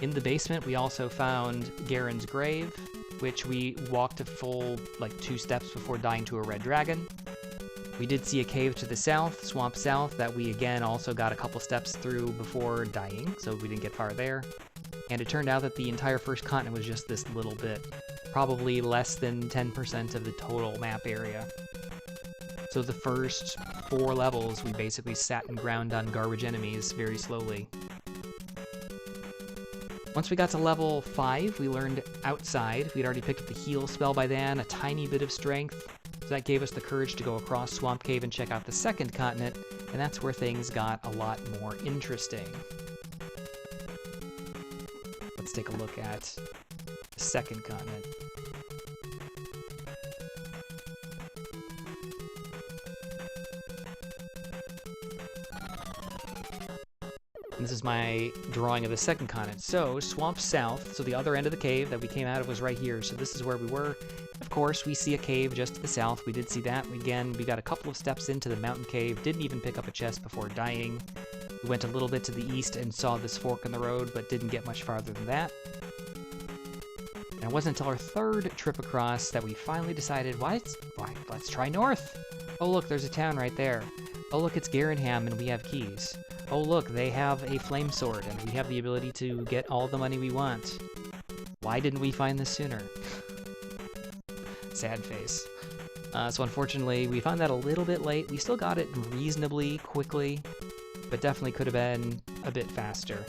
In the basement, we also found Garen's grave, which we walked a full, 2 steps before dying to a red dragon. We did see a cave to the south, Swamp South, that we again also got a couple steps through before dying, so we didn't get far there. And it turned out that the entire first continent was just this little bit. Probably less than 10% of the total map area. So the first 4 levels, we basically sat and ground on garbage enemies very slowly. Once we got to level 5, we learned outside. We'd already picked up the heal spell by then, a tiny bit of strength. So that gave us the courage to go across Swamp Cave and check out the second continent, and that's where things got a lot more interesting. Let's take a look at the second continent. This is my drawing of the second continent. So, Swamp South, so the other end of the cave that we came out of was right here. So this is where we were. Of course, we see a cave just to the south. We did see that. Again, we got a couple of steps into the mountain cave. Didn't even pick up a chest before dying. We went a little bit to the east and saw this fork in the road, but didn't get much farther than that. And it wasn't until our third trip across that we finally decided, let's try north. Oh, look, there's a town right there. Oh, look, it's Garenham, and we have keys. Oh, look, they have a flame sword, and we have the ability to get all the money we want. Why didn't we find this sooner? Sad face. So unfortunately, we found that a little bit late. We still got it reasonably quickly, but definitely could have been a bit faster.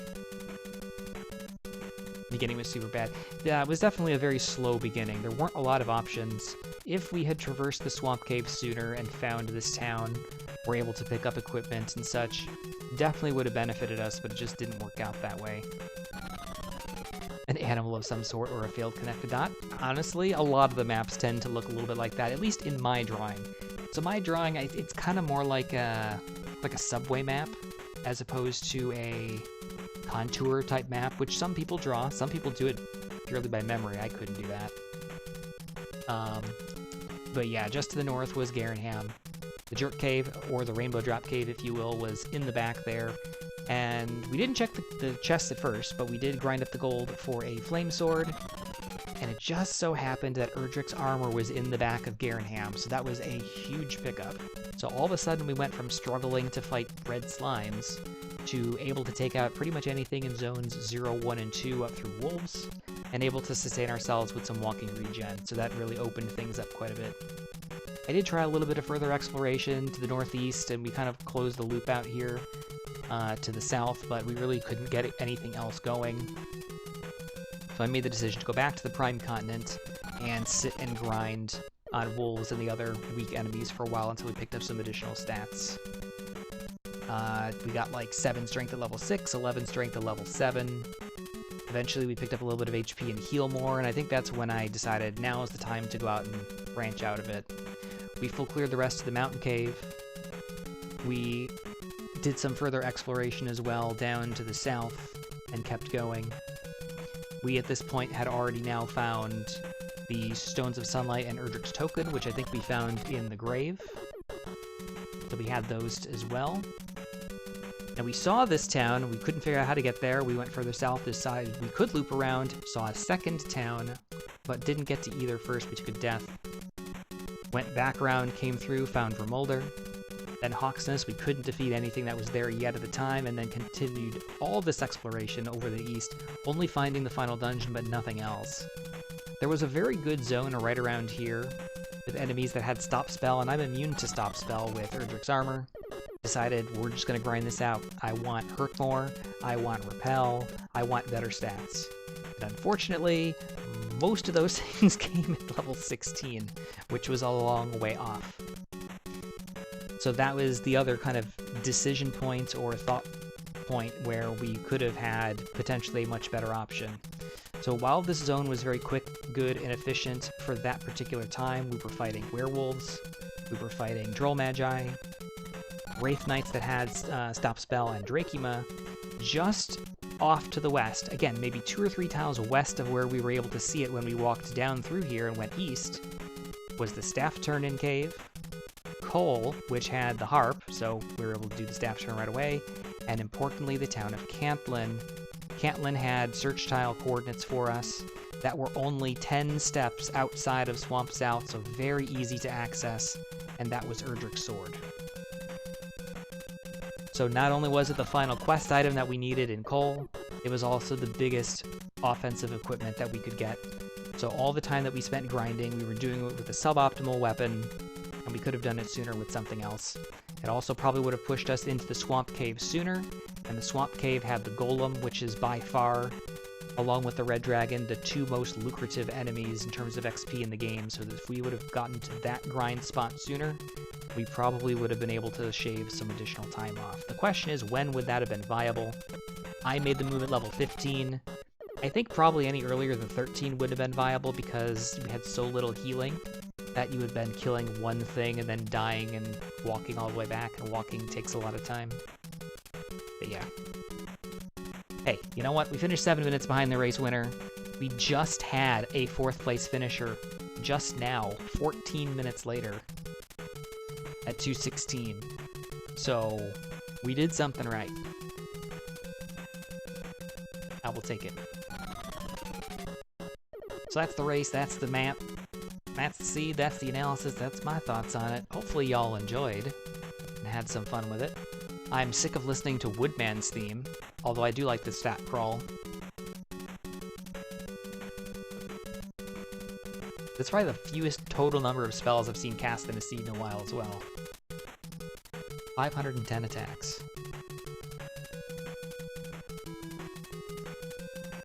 Beginning was super bad. Yeah, it was definitely a very slow beginning. There weren't a lot of options. If we had traversed the swamp cave sooner and found this town, were able to pick up equipment and such, definitely would have benefited us, but it just didn't work out that way. An animal of some sort or a failed connected dot. Honestly, a lot of the maps tend to look a little bit like that, at least in my drawing. So my drawing, it's kind of more like a subway map, as opposed to a contour type map, which some people draw. Some people do it purely by memory. I couldn't do that. But yeah, just to the north was Garenham. The Jerk Cave, or the Rainbow Drop Cave, if you will, was in the back there. And we didn't check the chest at first, but we did grind up the gold for a flame sword. and it just so happened that Erdrick's armor was in the back of Garenham, so that was a huge pickup. So all of a sudden we went from struggling to fight red slimes to able to take out pretty much anything in zones 0, 1, and 2 up through wolves, and able to sustain ourselves with some walking regen, so that really opened things up quite a bit. I did try a little bit of further exploration to the northeast, and we kind of closed the loop out here to the south, but we really couldn't get anything else going. So I made the decision to go back to the Prime Continent and sit and grind on wolves and the other weak enemies for a while until we picked up some additional stats. We got like 7 strength at level 6, 11 strength at level 7. Eventually we picked up a little bit of HP and heal more, and I think that's when I decided now is the time to go out and branch out a bit. We full cleared the rest of the mountain cave. We did some further exploration as well down to the south and kept going. We at this point had already now found the Stones of Sunlight and Erdrick's Token, which I think we found in the grave. So we had those as well. And we saw this town, we couldn't figure out how to get there. We went further south, decided we could loop around, saw a second town, but didn't get to either first. We took a death. Went back around, came through, found Vermolder. Then Hawksness, we couldn't defeat anything that was there yet at the time, and then continued all this exploration over the east, only finding the final dungeon, but nothing else. There was a very good zone right around here, with enemies that had Stop Spell, and I'm immune to Stop Spell with Erdrick's Armor. Decided we're just going to grind this out. I want Hurt more, I want Repel, I want better stats. And unfortunately, most of those things came at level 16, which was a long way off. So that was the other kind of decision point or thought point where we could have had potentially a much better option. So while this zone was very quick, good, and efficient for that particular time, we were fighting werewolves, we were fighting Droll Magi, Wraith Knights that had Stop Spell, and Drakima. Just off to the west, again, maybe 2 or 3 tiles west of where we were able to see it when we walked down through here and went east, was the Staff Turn-In Cave, Cole, which had the Harp, so we were able to do the Staff Turn right away, and importantly, the town of Cantlin. Cantlin had search tile coordinates for us that were only 10 steps outside of Swamp South, so very easy to access, and that was Erdrick's Sword. So not only was it the final quest item that we needed in Cole, it was also the biggest offensive equipment that we could get. So all the time that we spent grinding, we were doing it with a suboptimal weapon, and we could have done it sooner with something else. It also probably would have pushed us into the Swamp Cave sooner, and the Swamp Cave had the Golem, which is by far, along with the Red Dragon, the 2 most lucrative enemies in terms of XP in the game, so that if we would have gotten to that grind spot sooner, we probably would have been able to shave some additional time off. The question is, when would that have been viable? I made the move at level 15. I think probably any earlier than 13 would have been viable because we had so little healing that you had been killing one thing and then dying and walking all the way back, and walking takes a lot of time. But yeah. Hey, you know what? We finished 7 minutes behind the race winner. We just had a 4th place finisher just now, 14 minutes later, at 2:16. So we did something right. I will take it. So that's the race, that's the map, that's the seed, that's the analysis, that's my thoughts on it. Hopefully y'all enjoyed and had some fun with it. I'm sick of listening to Woodman's theme, although I do like the stat crawl. That's probably the fewest total number of spells I've seen cast in a seed in a while as well. 510 attacks.